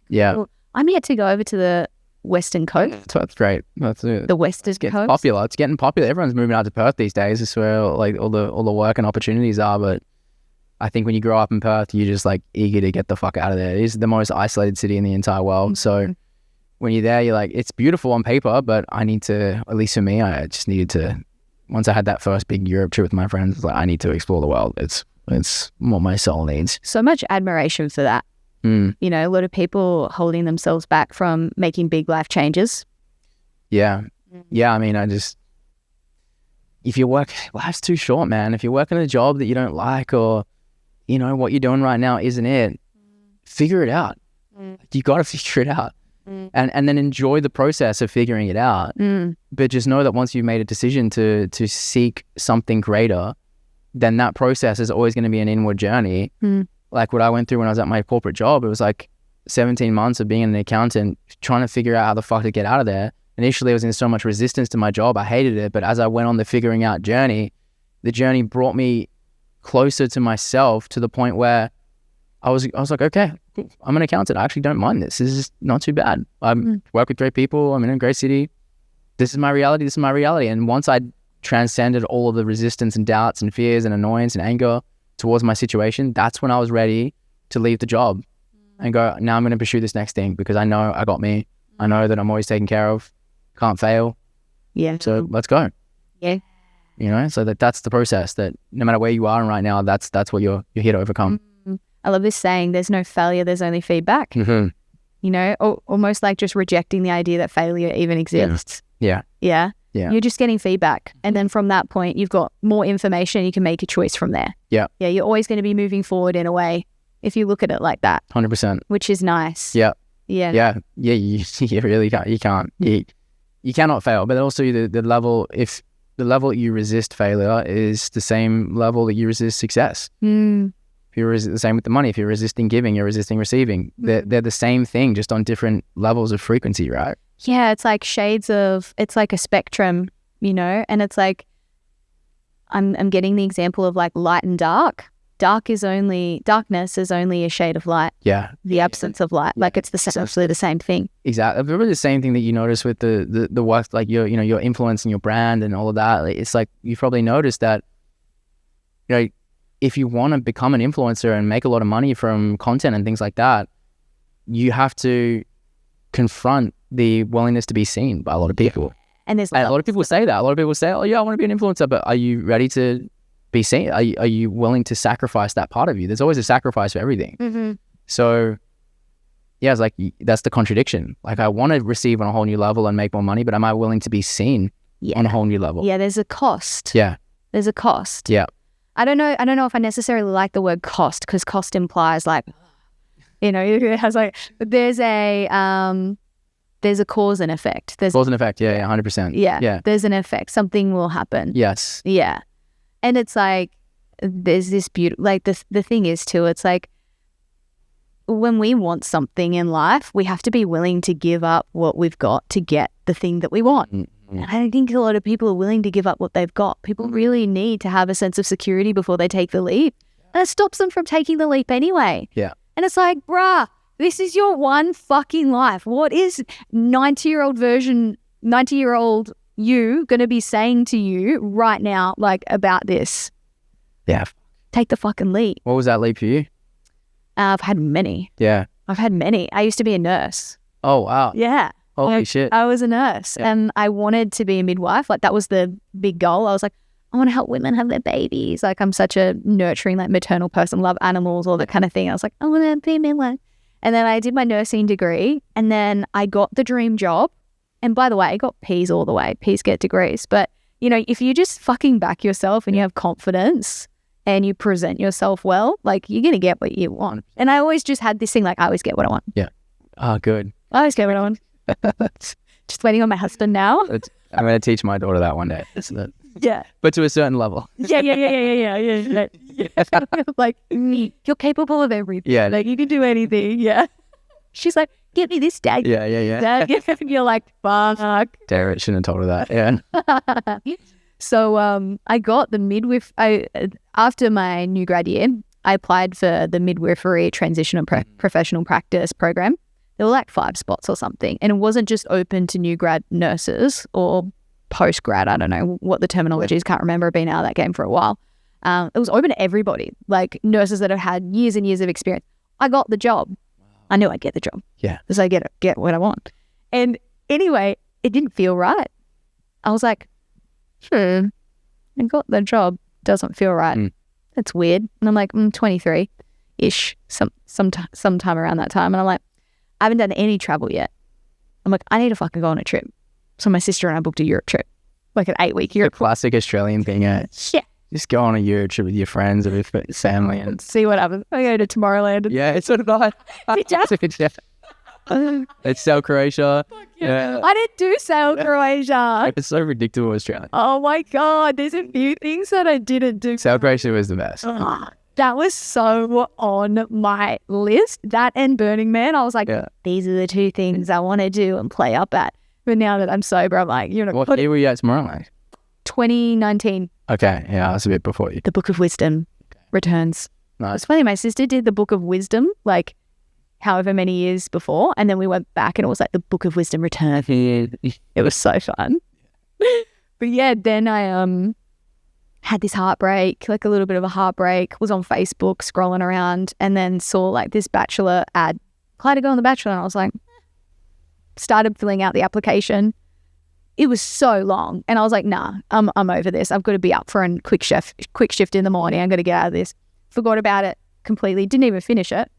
Yeah. Cool. I'm yet to go over to the Western Coast. That's great. That's it. The Western Coast. Popular. It's getting popular. Everyone's moving out to Perth these days. It's where like all the work and opportunities are. But I think when you grow up in Perth, you're just like eager to get the fuck out of there. It is the most isolated city in the entire world. So when you're there, you're like, it's beautiful on paper, but I need to, at least for me, I just needed to, once I had that first big Europe trip with my friends, like I need to explore the world. It's what my soul needs. So much admiration for that. A lot of people holding themselves back from making big life changes. Yeah. Yeah. I mean, if you work, life's too short, man. If you're working a job that you don't like, or, what you're doing right now isn't it, figure it out. You got to figure it out. And then enjoy the process of figuring it out. But just know that once you've made a decision to seek something greater, then that process is always going to be an inward journey. Like what I went through when I was at my corporate job, it was like 17 months of being an accountant, trying to figure out how the fuck to get out of there. Initially, I was in so much resistance to my job. I hated it. But as I went on the figuring out journey, the journey brought me closer to myself, to the point where I was like, okay, I'm an accountant. I actually don't mind this. This is not too bad. I work with great people. I'm in a great city. This is my reality. And once I transcended all of the resistance and doubts and fears and annoyance and anger towards my situation, that's when I was ready to leave the job and go, now I'm going to pursue this next thing, because I know I got me. I know that I'm always taken care of. Can't fail. Yeah. So let's go. Yeah. So that's the process, that no matter where you are right now, that's what you're here to overcome. I love this saying, there's no failure, there's only feedback. Almost like just rejecting the idea that failure even exists. Yeah. You're just getting feedback. And then from that point, you've got more information and you can make a choice from there. Yeah. Yeah, you're always going to be moving forward in a way if you look at it like that. 100%. Which is nice. Yeah. Yeah. Yeah. Yeah. You really can't. You can't. You cannot fail. But also the level, if the level you resist failure is the same level that you resist success. If you're the same with the money, if you're resisting giving, you're resisting receiving. They're the same thing, just on different levels of frequency, right? Yeah, it's like it's like a spectrum, and it's like, I'm getting the example of like light and dark. Darkness is only a shade of light. Yeah. The absence of light. Like it's essentially the same thing. Exactly. Really the same thing that you notice with the work, like your influence and your brand and all of that. It's like, you probably noticed that, if you want to become an influencer and make a lot of money from content and things like that, you have to confront the willingness to be seen by a lot of people. And there's a lot of people say that. A lot of people say, oh yeah, I want to be an influencer, but are you ready to be seen? Are you willing to sacrifice that part of you? There's always a sacrifice for everything. So yeah, it's like, that's the contradiction. Like, I want to receive on a whole new level and make more money, but am I willing to be seen on a whole new level? Yeah, there's a cost. Yeah. There's a cost. Yeah. I don't know if I necessarily like the word cost, because cost implies like, you know, it has like, there's a cause and effect. There's cause and effect. Yeah, 100%. Yeah. There's an effect. Something will happen. Yes. Yeah. And it's like, there's this beauty, like the thing is too, it's like, when we want something in life, we have to be willing to give up what we've got to get the thing that we want. Mm-hmm. And I think a lot of people are willing to give up what they've got. People really need to have a sense of security before they take the leap. And it stops them from taking the leap anyway. Yeah. And it's like, bruh, this is your one fucking life. What is 90-year-old you going to be saying to you right now, like, about this? Yeah. Take the fucking leap. What was that leap for you? I've had many. Yeah. I've had many. I used to be a nurse. Oh, wow. Yeah. Holy shit. I was a nurse and I wanted to be a midwife. Like, that was the big goal. I was like, I want to help women have their babies. Like, I'm such a nurturing, like, maternal person, love animals, all that kind of thing. I was like, I want to be a midwife. And then I did my nursing degree and then I got the dream job. And by the way, I got P's all the way. P's get degrees. But, you know, if you just fucking back yourself and you have confidence and you present yourself well, like, you're going to get what you want. And I always just had this thing, like, I always get what I want. Yeah. Oh, good. I always get what I want. Just waiting on my husband now. I'm going to teach my daughter that one day. Yeah. But to a certain level. Yeah. Like, you're capable of everything. Yeah. Like, you can do anything. Yeah. She's like, give me this, Dad. Yeah. Dad, you're like, fuck. Damn it, shouldn't have told her that. Yeah. So I got the midwife. After my new grad year, I applied for the midwifery transition and professional practice program. There were like 5 spots or something. And it wasn't just open to new grad nurses or post grad. I don't know what the terminology is. Can't remember. I've been out of that game for a while. It was open to everybody, like nurses that have had years and years of experience. I got the job. I knew I'd get the job. Yeah. Because I get what I want. And anyway, it didn't feel right. I was like, I got the job. Doesn't feel right. That's weird. And I'm like, 23-ish, sometime around that time. And I'm like, I haven't done any travel yet. I'm like, I need to fucking go on a trip. So my sister and I booked a Europe trip, like an 8-week Europe. The classic Australian thing. Yeah. Just go on a Europe trip with your friends or with family and see what happens. I go to Tomorrowland. Yeah, it's sort of nice. Let's sail Croatia. Yeah. I didn't do sail Croatia. It's so ridiculous, Australia. Oh my God. There's a few things that I didn't do. Sail Croatia was the best. That was so on my list. That and Burning Man. I was like, these are the 2 things I want to do and play up at. But now that I'm sober, I'm like, you know. What year were you at Tomorrowland? 2019. Okay. Yeah, I was a bit before you. The Book of Wisdom returns. Nice. It's funny. My sister did the Book of Wisdom, like, however many years before. And then we went back and it was like the Book of Wisdom returns. It was so fun. But yeah, then I had this heartbreak, like a little bit of a heartbreak, was on Facebook scrolling around and then saw like this Bachelor ad. Applied to go on the Bachelor and I was like, started filling out the application. It was so long and I was like, nah, I'm over this. I've got to be up for a quick shift in the morning. I'm going to get out of this. Forgot about it completely. Didn't even finish it.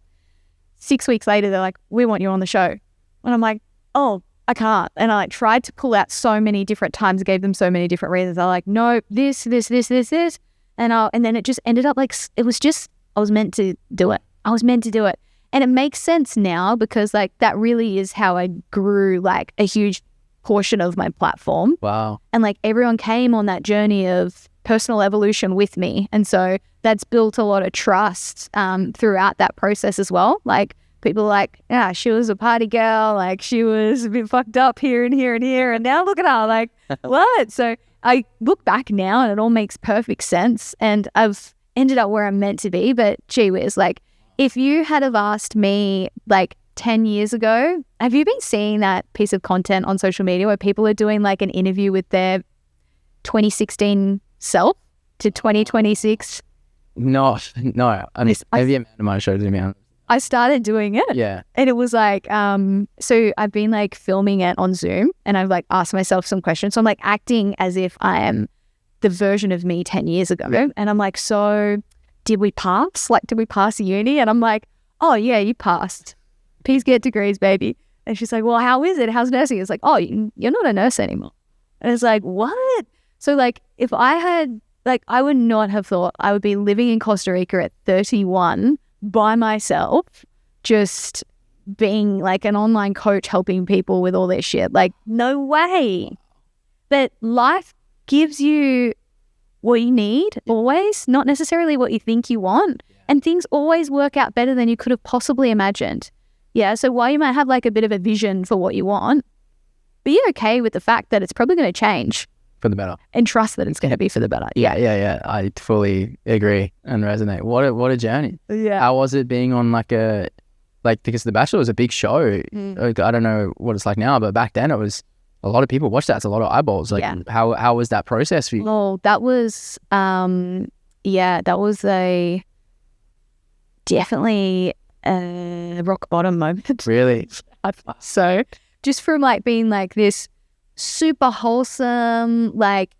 6 weeks later, they're like, we want you on the show. And I'm like, oh, I can't. And I like tried to pull out so many different times, gave them so many different reasons. They're like, no, this. And then it just ended up like, it was just, I was meant to do it. And it makes sense now because like that really is how I grew like a huge portion of my platform. Wow. And like everyone came on that journey of personal evolution with me. And so that's built a lot of trust throughout that process as well. Like people are like, yeah, she was a party girl. Like she was a bit fucked up here and here and here. And now look at her, like, what? So I look back now and it all makes perfect sense. And I've ended up where I'm meant to be. But gee whiz, like if you had have asked me like 10 years ago, have you been seeing that piece of content on social media where people are doing like an interview with their 2016 self to 2026? No. I mean, maybe Amanda might have showed it to me. I started doing it. Yeah. And it was like, so I've been like filming it on Zoom and I've like asked myself some questions. So I'm like acting as if I am the version of me 10 years ago. Yeah. And I'm like, so did we pass? Like, did we pass uni? And I'm like, oh yeah, you passed. Peace get degrees, baby. And she's like, well, how is it? How's nursing? It's like, oh, you're not a nurse anymore. And it's like, what? So like, if I had, like, I would not have thought I would be living in Costa Rica at 31 by myself, just being like an online coach helping people with all this shit. Like, no way. But life gives you what you need always, not necessarily what you think you want. And things always work out better than you could have possibly imagined. Yeah, so while you might have like a bit of a vision for what you want, be okay with the fact that it's probably going to change. For the better. And trust that it's going to be for the better. Yeah. I fully agree and resonate. What a journey. Yeah. How was it being on because The Bachelor was a big show. I don't know what it's like now, but back then it was a lot of people watched that. It's a lot of eyeballs. Like how was that process for you? Well, that was that was definitely a rock bottom moment. Really? So just from like being like this super wholesome, like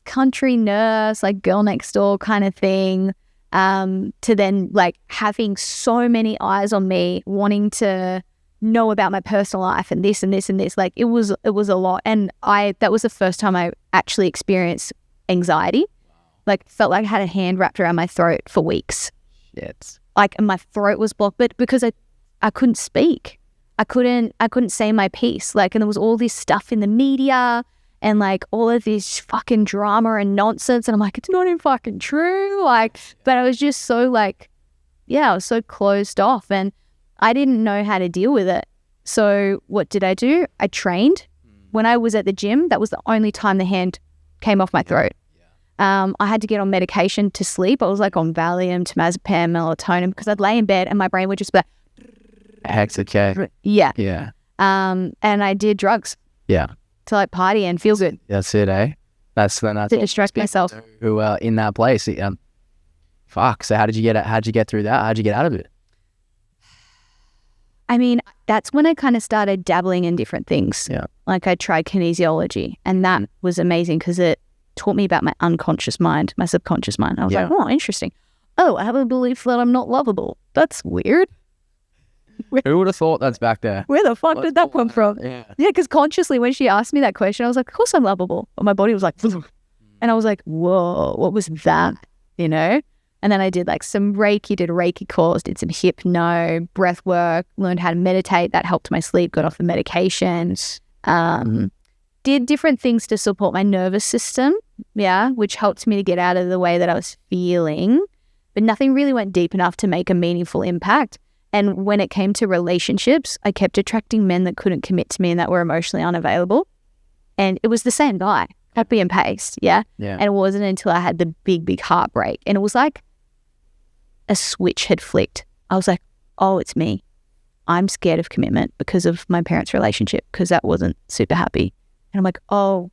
country nurse, like girl next door kind of thing, to then like having so many eyes on me, wanting to know about my personal life and this and this and this. Like it was a lot. And that was the first time I actually experienced anxiety. Like felt like I had a hand wrapped around my throat for weeks. Shit. Like my throat was blocked, but because I couldn't speak. I couldn't say my piece. Like, and there was all this stuff in the media and like all of this fucking drama and nonsense. And I'm like, it's not even fucking true. Like, but I was just so like, I was so closed off and I didn't know how to deal with it. So what did I do? I trained. When I was at the gym, that was the only time the hand came off my throat. I had to get on medication to sleep. I was like on Valium, temazepam, melatonin, because I'd lay in bed and my brain would just be like, heck's okay. Yeah. And I did drugs. Yeah. To like party and feel good. That's it, eh? That's to distract myself. Who in that place. Fuck. So how did you get through that? How'd you get out of it? I mean, that's when I kind of started dabbling in different things. Yeah. Like I tried kinesiology and that was amazing because it taught me about my unconscious mind, my subconscious mind. I was like, oh, interesting. Oh, I have a belief that I'm not lovable. That's weird. Who would have thought that's back there? Where the fuck did that come from? Yeah, because consciously when she asked me that question, I was like, of course I'm lovable. But my body was like, and I was like, whoa, what was that? You know? And then I did like some Reiki, did a Reiki course, did some hypno, breath work, learned how to meditate. That helped my sleep, got off the medications. Did different things to support my nervous system, which helped me to get out of the way that I was feeling. But nothing really went deep enough to make a meaningful impact. And when it came to relationships, I kept attracting men that couldn't commit to me and that were emotionally unavailable. And it was the same guy, copy and paste, yeah? And it wasn't until I had the big heartbreak. And it was like a switch had flicked. I was like, oh, it's me. I'm scared of commitment because of my parents' relationship because that wasn't super happy. And I'm like, oh,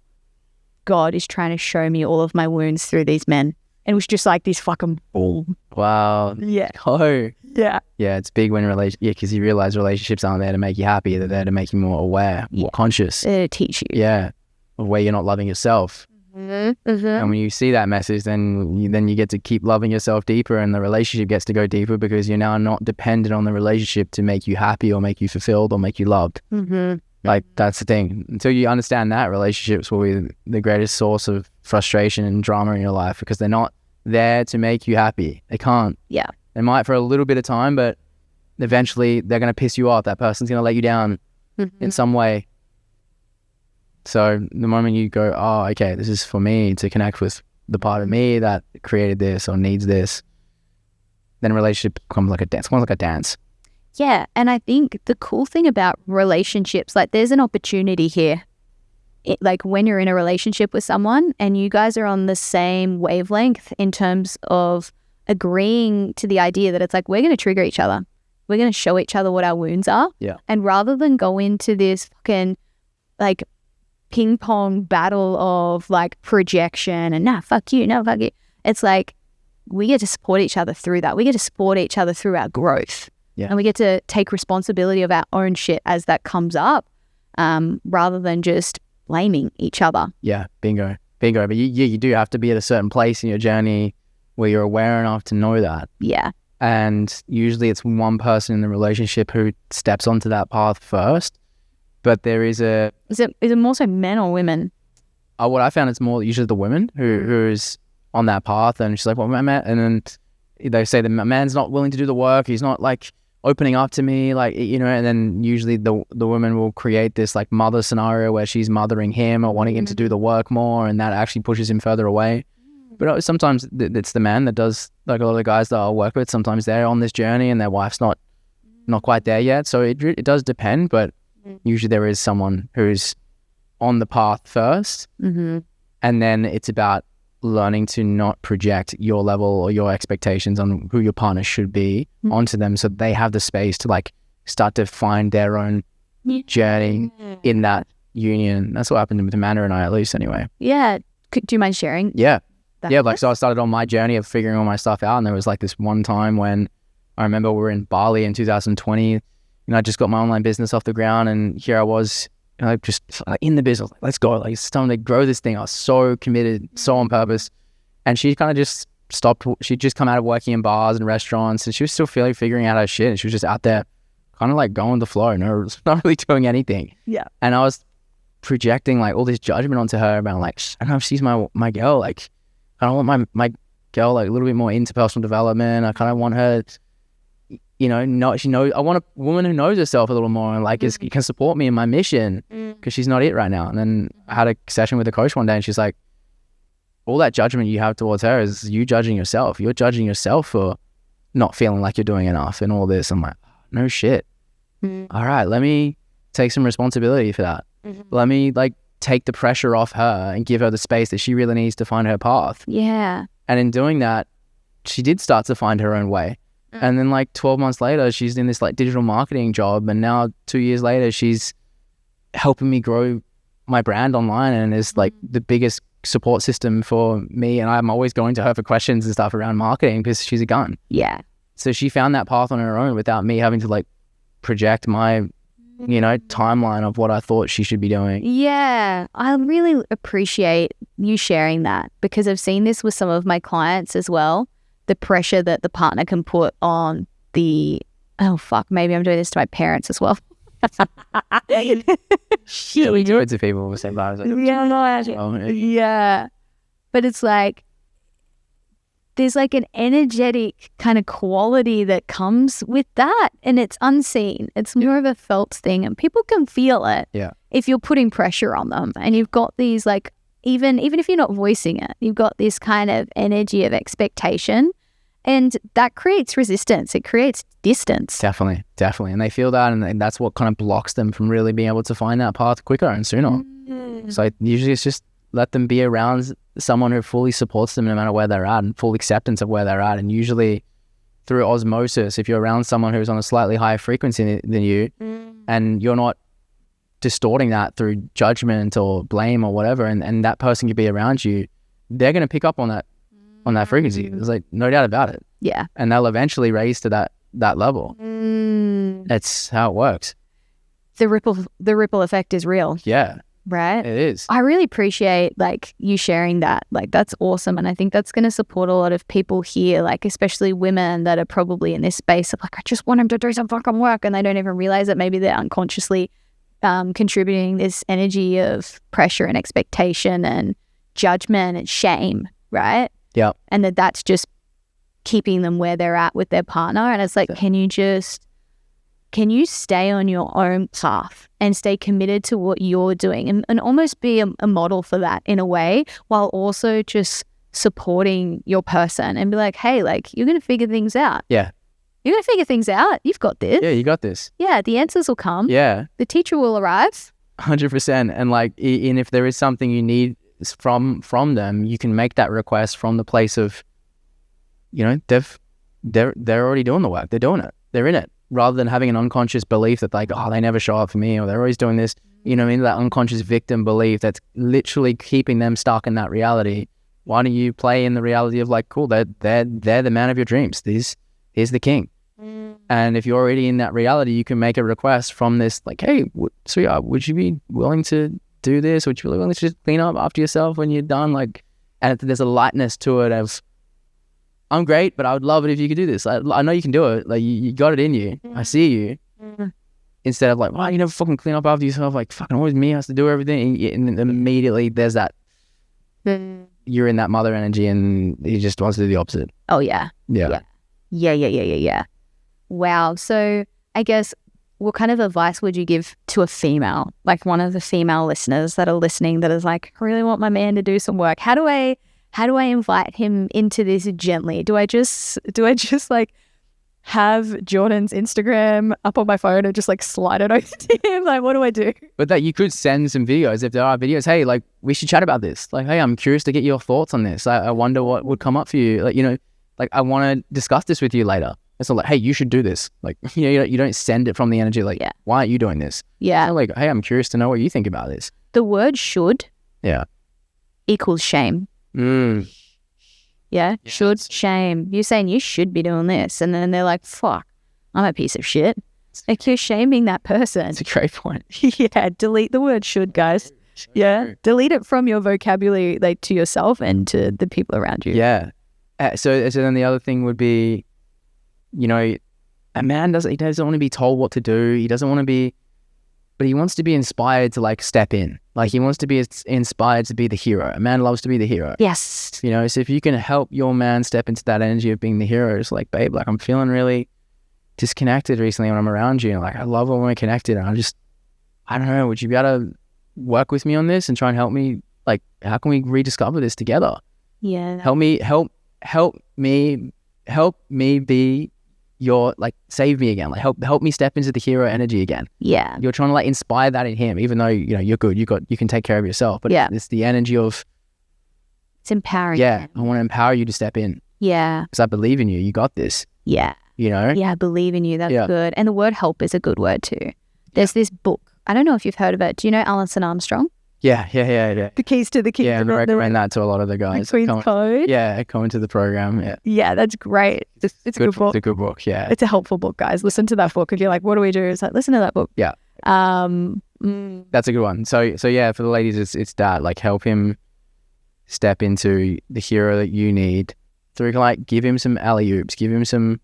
God is trying to show me all of my wounds through these men. And it was just like this fucking boom. Wow. Yeah. Oh. Yeah. Yeah, it's big when because you realize relationships aren't there to make you happy. They're there to make you more aware, more conscious. To teach you. Yeah. Of where you're not loving yourself. Mm-hmm. Mm-hmm. And when you see that message, then you get to keep loving yourself deeper and the relationship gets to go deeper because you're now not dependent on the relationship to make you happy or make you fulfilled or make you loved. Mm-hmm. Like, that's the thing. Until you understand that, relationships will be the greatest source of frustration and drama in your life because they're not there to make you happy. They can't. Yeah. They might for a little bit of time, but eventually they're going to piss you off. That person's going to let you down in some way. So the moment you go, oh, okay, this is for me to connect with the part of me that created this or needs this, then a relationship becomes like a dance. It's more like a dance. Yeah. And I think the cool thing about relationships, like there's an opportunity here. Like when you're in a relationship with someone and you guys are on the same wavelength in terms of agreeing to the idea that it's like, we're going to trigger each other. We're going to show each other what our wounds are. Yeah. And rather than go into this fucking like ping pong battle of like projection and fuck you, no, fuck you. It's like, we get to support each other through that. We get to support each other through our growth. Yeah. And we get to take responsibility of our own shit as that comes up, rather than just blaming each other. Yeah, bingo. But you do have to be at a certain place in your journey where you're aware enough to know that. Yeah. And usually it's one person in the relationship who steps onto that path first. But there is a... Is it more so men or women? What I found, it's more usually the woman who's on that path, and she's like, well, man, and then they say the man's not willing to do the work. He's not like opening up to me, like, you know, and then usually the woman will create this like mother scenario where she's mothering him or wanting him to do the work more, and that actually pushes him further away. But sometimes it's the man that does, like a lot of the guys that I'll work with, sometimes they're on this journey and their wife's not quite there yet. So it does depend, but usually there is someone who's on the path first, and then it's about learning to not project your level or your expectations on who your partner should be onto them, so they have the space to like start to find their own journey in that union. That's what happened with Amanda and I, at least, anyway. Yeah. Do you mind sharing? Yeah. Like, so I started on my journey of figuring all my stuff out, and there was like this one time when I remember we were in Bali in 2020, and I just got my online business off the ground, and here I was, you know, just like in the business, like, let's go, like it's time to grow this thing. I was so committed, so on purpose. And she kind of just stopped. She'd just come out of working in bars and restaurants, and she was still figuring out her shit. And she was just out there kind of like going with the flow, not really doing anything. Yeah. And I was projecting like all this judgment onto her about like, I don't know if she's my girl. Like, I don't want my girl like a little bit more into personal development. I kind of want her, you know, I want a woman who knows herself a little more and like can support me in my mission, because she's not it right now. And then I had a session with a coach one day, and she's like, all that judgment you have towards her is you judging yourself. You're judging yourself for not feeling like you're doing enough and all this. I'm like, no shit. All right, let me take some responsibility for that. Let me like take the pressure off her and give her the space that she really needs to find her path. Yeah. And in doing that, she did start to find her own way. And then like 12 months later, she's in this like digital marketing job. And now 2 years later, she's helping me grow my brand online, and is like the biggest support system for me. And I'm always going to her for questions and stuff around marketing, because she's a gun. Yeah. So she found that path on her own without me having to like project my, you know, timeline of what I thought she should be doing. Yeah. I really appreciate you sharing that, because I've seen this with some of my clients as well. The pressure that the partner can put on maybe I'm doing this to my parents as well. Yeah, we do it to people the same time. Yeah. But it's like, there's like an energetic kind of quality that comes with that, and it's unseen. It's more of a felt thing, and people can feel it. Yeah. If you're putting pressure on them, and you've got these like, even if you're not voicing it, you've got this kind of energy of expectation. And that creates resistance. It creates distance. Definitely. And they feel that, and that's what kind of blocks them from really being able to find that path quicker and sooner. So usually it's just let them be around someone who fully supports them no matter where they're at, and full acceptance of where they're at. And usually through osmosis, if you're around someone who's on a slightly higher frequency than you, and you're not distorting that through judgment or blame or whatever, and that person could be around you, they're going to pick up on that frequency. There's like no doubt about it. Yeah. And they'll eventually raise to that level. That's how it works. The ripple effect is real. Yeah. Right? It is. I really appreciate like you sharing that. Like, that's awesome. And I think that's going to support a lot of people here, like especially women that are probably in this space of like, I just want them to do some fucking work, and they don't even realize that maybe they're unconsciously contributing this energy of pressure and expectation and judgment and shame, right? Yeah. And that's just keeping them where they're at with their partner. And it's like, can you stay on your own path and stay committed to what you're doing, and almost be a model for that in a way, while also just supporting your person and be like, hey, like, you're going to figure things out. Yeah. You're going to figure things out. You've got this. Yeah, you got this. Yeah, the answers will come. Yeah. The teacher will arrive. 100%. And like, and if there is something you need from them, you can make that request from the place of, you know, they're already doing the work. They're doing it. They're in it. Rather than having an unconscious belief that like, oh, they never show up for me, or they're always doing this, you know what I mean? That unconscious victim belief that's literally keeping them stuck in that reality. Why don't you play in the reality of like, cool, they're the man of your dreams. Here's the king. And if you're already in that reality, you can make a request from this, like, hey, sweetheart, would you be willing to do this? Would you be willing to just clean up after yourself when you're done? Like, and there's a lightness to it of, I'm great, but I would love it if you could do this. I know you can do it. Like, you got it in you. I see you. Instead of like, wow, you never fucking clean up after yourself. Like, fucking always me has to do everything. And then immediately there's that, you're in that mother energy and he just wants to do the opposite. Oh, yeah. Yeah. Yeah. Wow. So I guess what kind of advice would you give to a female, like one of the female listeners that are listening that is like, I really want my man to do some work. How do I invite him into this gently? Do I just like have Jordan's Instagram up on my phone and just like slide it over to him? Like, what do I do? But that you could send some videos if there are videos. Hey, like, we should chat about this. Like, hey, I'm curious to get your thoughts on this. I wonder what would come up for you. Like, you know, like, I want to discuss this with you later. It's not like, hey, you should do this. Like, you know, you don't send it from the energy like, why aren't you doing this? Yeah. It's like, hey, I'm curious to know what you think about this. The word should equals shame. Yeah, should, shame. You're saying you should be doing this. And then they're like, fuck, I'm a piece of shit. Like, you're shaming that person. It's a great point. Yeah, delete the word should, guys. Yeah, delete it from your vocabulary, like, to yourself and to the people around you. Yeah. So then the other thing would be, you know, a man doesn't want to be told what to do. He doesn't want to be, but he wants to be inspired to like step in. Like, he wants to be inspired to be the hero. A man loves to be the hero. Yes. You know, so if you can help your man step into that energy of being the hero, it's like, babe, like, I'm feeling really disconnected recently when I'm around you. And like, I love when we're connected. And I don't know, would you be able to work with me on this and try and help me? Like, how can we rediscover this together? Yeah. Help me be your, like, save me again. Like, help me step into the hero energy again. Yeah. You're trying to like inspire that in him, even though, you know, you're good. You can take care of yourself. But it's the energy of, it's empowering. Yeah. I want to empower you to step in. Yeah. Because I believe in you. You got this. Yeah. You know? Yeah, I believe in you. That's good. And the word help is a good word too. There's this book. I don't know if you've heard of it. Do you know Alison Armstrong? Yeah. The Keys to the Kingdom. Yeah, I recommend that to a lot of the guys. Queen's Code. Yeah, coming to the program. Yeah. Yeah, that's great. It's a good book. It's a good book, yeah. It's a helpful book, guys. Listen to that book. If you're like, what do we do? It's like, listen to that book. Yeah. That's a good one. So yeah, for the ladies, it's that. Like, help him step into the hero that you need. So we can like give him some alley-oops, give him some,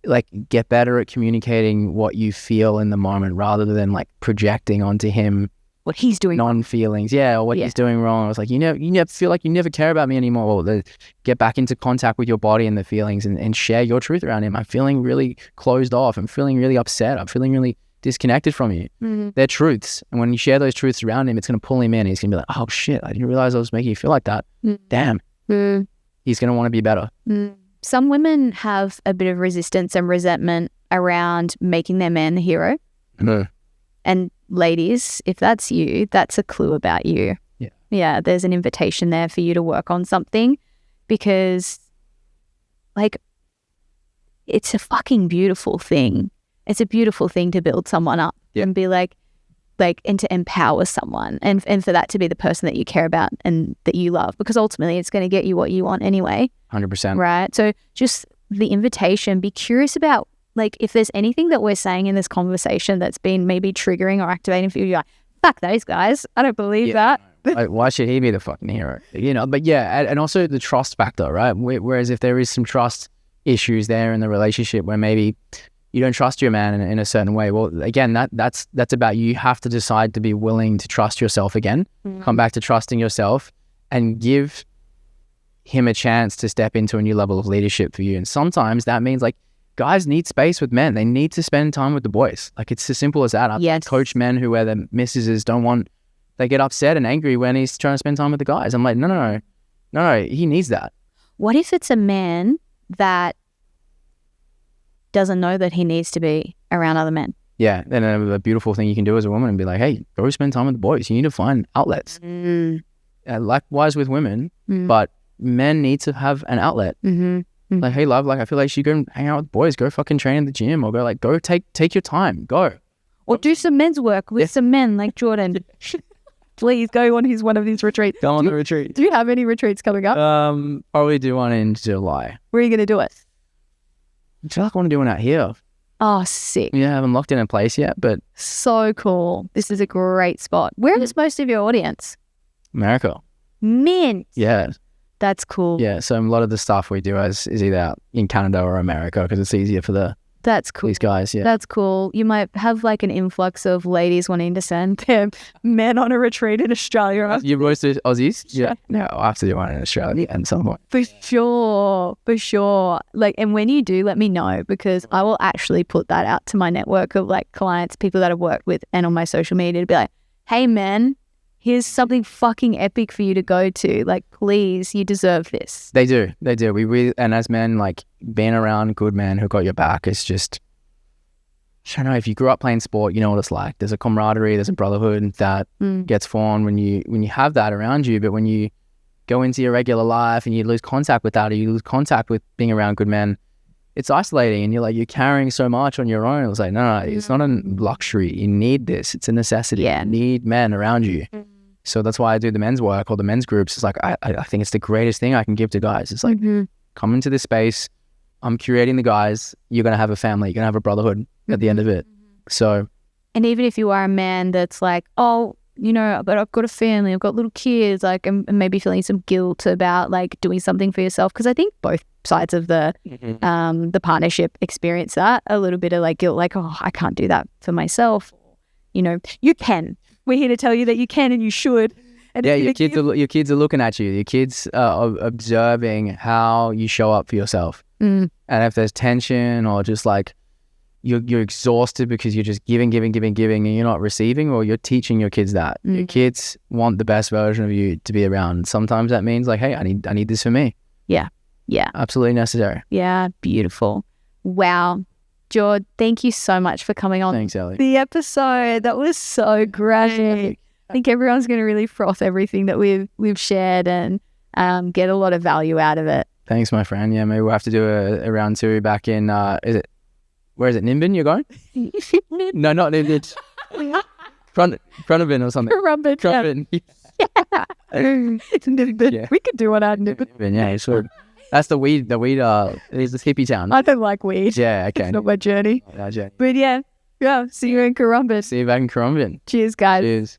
like, get better at communicating what you feel in the moment rather than like projecting onto him what he's doing, non-feelings, or what he's doing wrong. I was like, you never feel like you never care about me anymore. Well, get back into contact with your body and the feelings and share your truth around him. I'm feeling really closed off. I'm feeling really upset. I'm feeling really disconnected from you. They're truths. And when you share those truths around him, it's going to pull him in. He's going to be like, oh shit, I didn't realize I was making you feel like that. Damn. He's going to want to be better. Some women have a bit of resistance and resentment around making their man the hero. And ladies, if that's you, that's a clue about you. Yeah, there's an invitation there for you to work on something, because, like, it's a fucking beautiful thing. It's a beautiful thing to build someone up and be like, and to empower someone and for that to be the person that you care about and that you love, because ultimately it's going to get you what you want anyway. 100%. Right? So just the invitation, be curious about, like, if there's anything that we're saying in this conversation that's been maybe triggering or activating for you, you're like, fuck those guys. I don't believe that. Like, why should he be the fucking hero? You know, but and also the trust factor, right? Whereas if there is some trust issues there in the relationship where maybe you don't trust your man in a certain way, well, again, that's about you. You have to decide to be willing to trust yourself again, come back to trusting yourself and give him a chance to step into a new level of leadership for you. And sometimes that means, like, guys need space with men. They need to spend time with the boys. Like, it's as simple as that. I coach men who, where the missuses they get upset and angry when he's trying to spend time with the guys. I'm like, no, he needs that. What if it's a man that doesn't know that he needs to be around other men? Yeah, then a beautiful thing you can do as a woman and be like, hey, go spend time with the boys. You need to find outlets. Likewise with women, but men need to have an outlet. Like, hey, love, like, I feel like you should go hang out with boys, go fucking train in the gym, or go take your time, go. Or do some men's work with some men like Jordan. Please go on one of these retreats. Go on the retreat. Do you have any retreats coming up? Probably do one in July. Where are you going to do it? I feel like I want to do one out here. Oh, sick. Yeah, I haven't locked in a place yet, but... So cool. This is a great spot. Where is most of your audience? America. Mint. Yeah. That's cool. Yeah, so a lot of the stuff we do is either out in Canada or America because it's easier for That's cool. these guys. Yeah, That's cool. You might have like an influx of ladies wanting to send their men on a retreat in Australia. you boys do Aussies? Yeah, no, I'll have to do one in Australia at some point. For sure. Like, and when you do, let me know, because I will actually put that out to my network of like clients, people that I've worked with, and on my social media to be like, hey man, here's something fucking epic for you to go to. Like, please, you deserve this. They do. We really, and as men, like being around good men who got your back is just, I don't know, if you grew up playing sport, you know what it's like. There's a camaraderie, there's a brotherhood that gets formed when you have that around you. But when you go into your regular life and you lose contact with that, or you lose contact with being around good men, it's isolating, and you're carrying so much on your own. It's like, no, it's not a luxury. You need this. It's a necessity. Yeah. You need men around you. So that's why I do the men's work or the men's groups. It's like, I think it's the greatest thing I can give to guys. It's like, come into this space. I'm curating the guys. You're going to have a family. You're going to have a brotherhood at the end of it. So. And even if you are a man that's like, oh, you know, but I've got a family, I've got little kids, like, and maybe feeling some guilt about like doing something for yourself. Because I think both sides of the partnership experience that, a little bit of like guilt, like, oh, I can't do that for myself. You know, you can. We're here to tell you that you can and you should. And yeah, your kids are looking at you. Your kids are observing how you show up for yourself. And if there's tension or just like you're exhausted because you're just giving and you're not receiving, or you're teaching your kids that. Your kids want the best version of you to be around. Sometimes that means like, hey, I need this for me. Yeah. Absolutely necessary. Yeah, beautiful. Wow. George, thank you so much for coming on. Thanks, Ellie. The episode. That was so great. I think everyone's going to really froth everything that we've shared and get a lot of value out of it. Thanks, my friend. Yeah, maybe we'll have to do a round two back in, where is it, Nimbin you're going? No, not Nimbin. Frontavin or something. Crumbin. Yeah. It's Nimbin. Yeah. We could do one out in Nimbin. Yeah, sure. That's the weed, is this hippie town. I don't like weed. Yeah, okay. It's not my journey. No, journey. But yeah, see you in Currumbin. See you back in Currumbin. Cheers, guys. Cheers.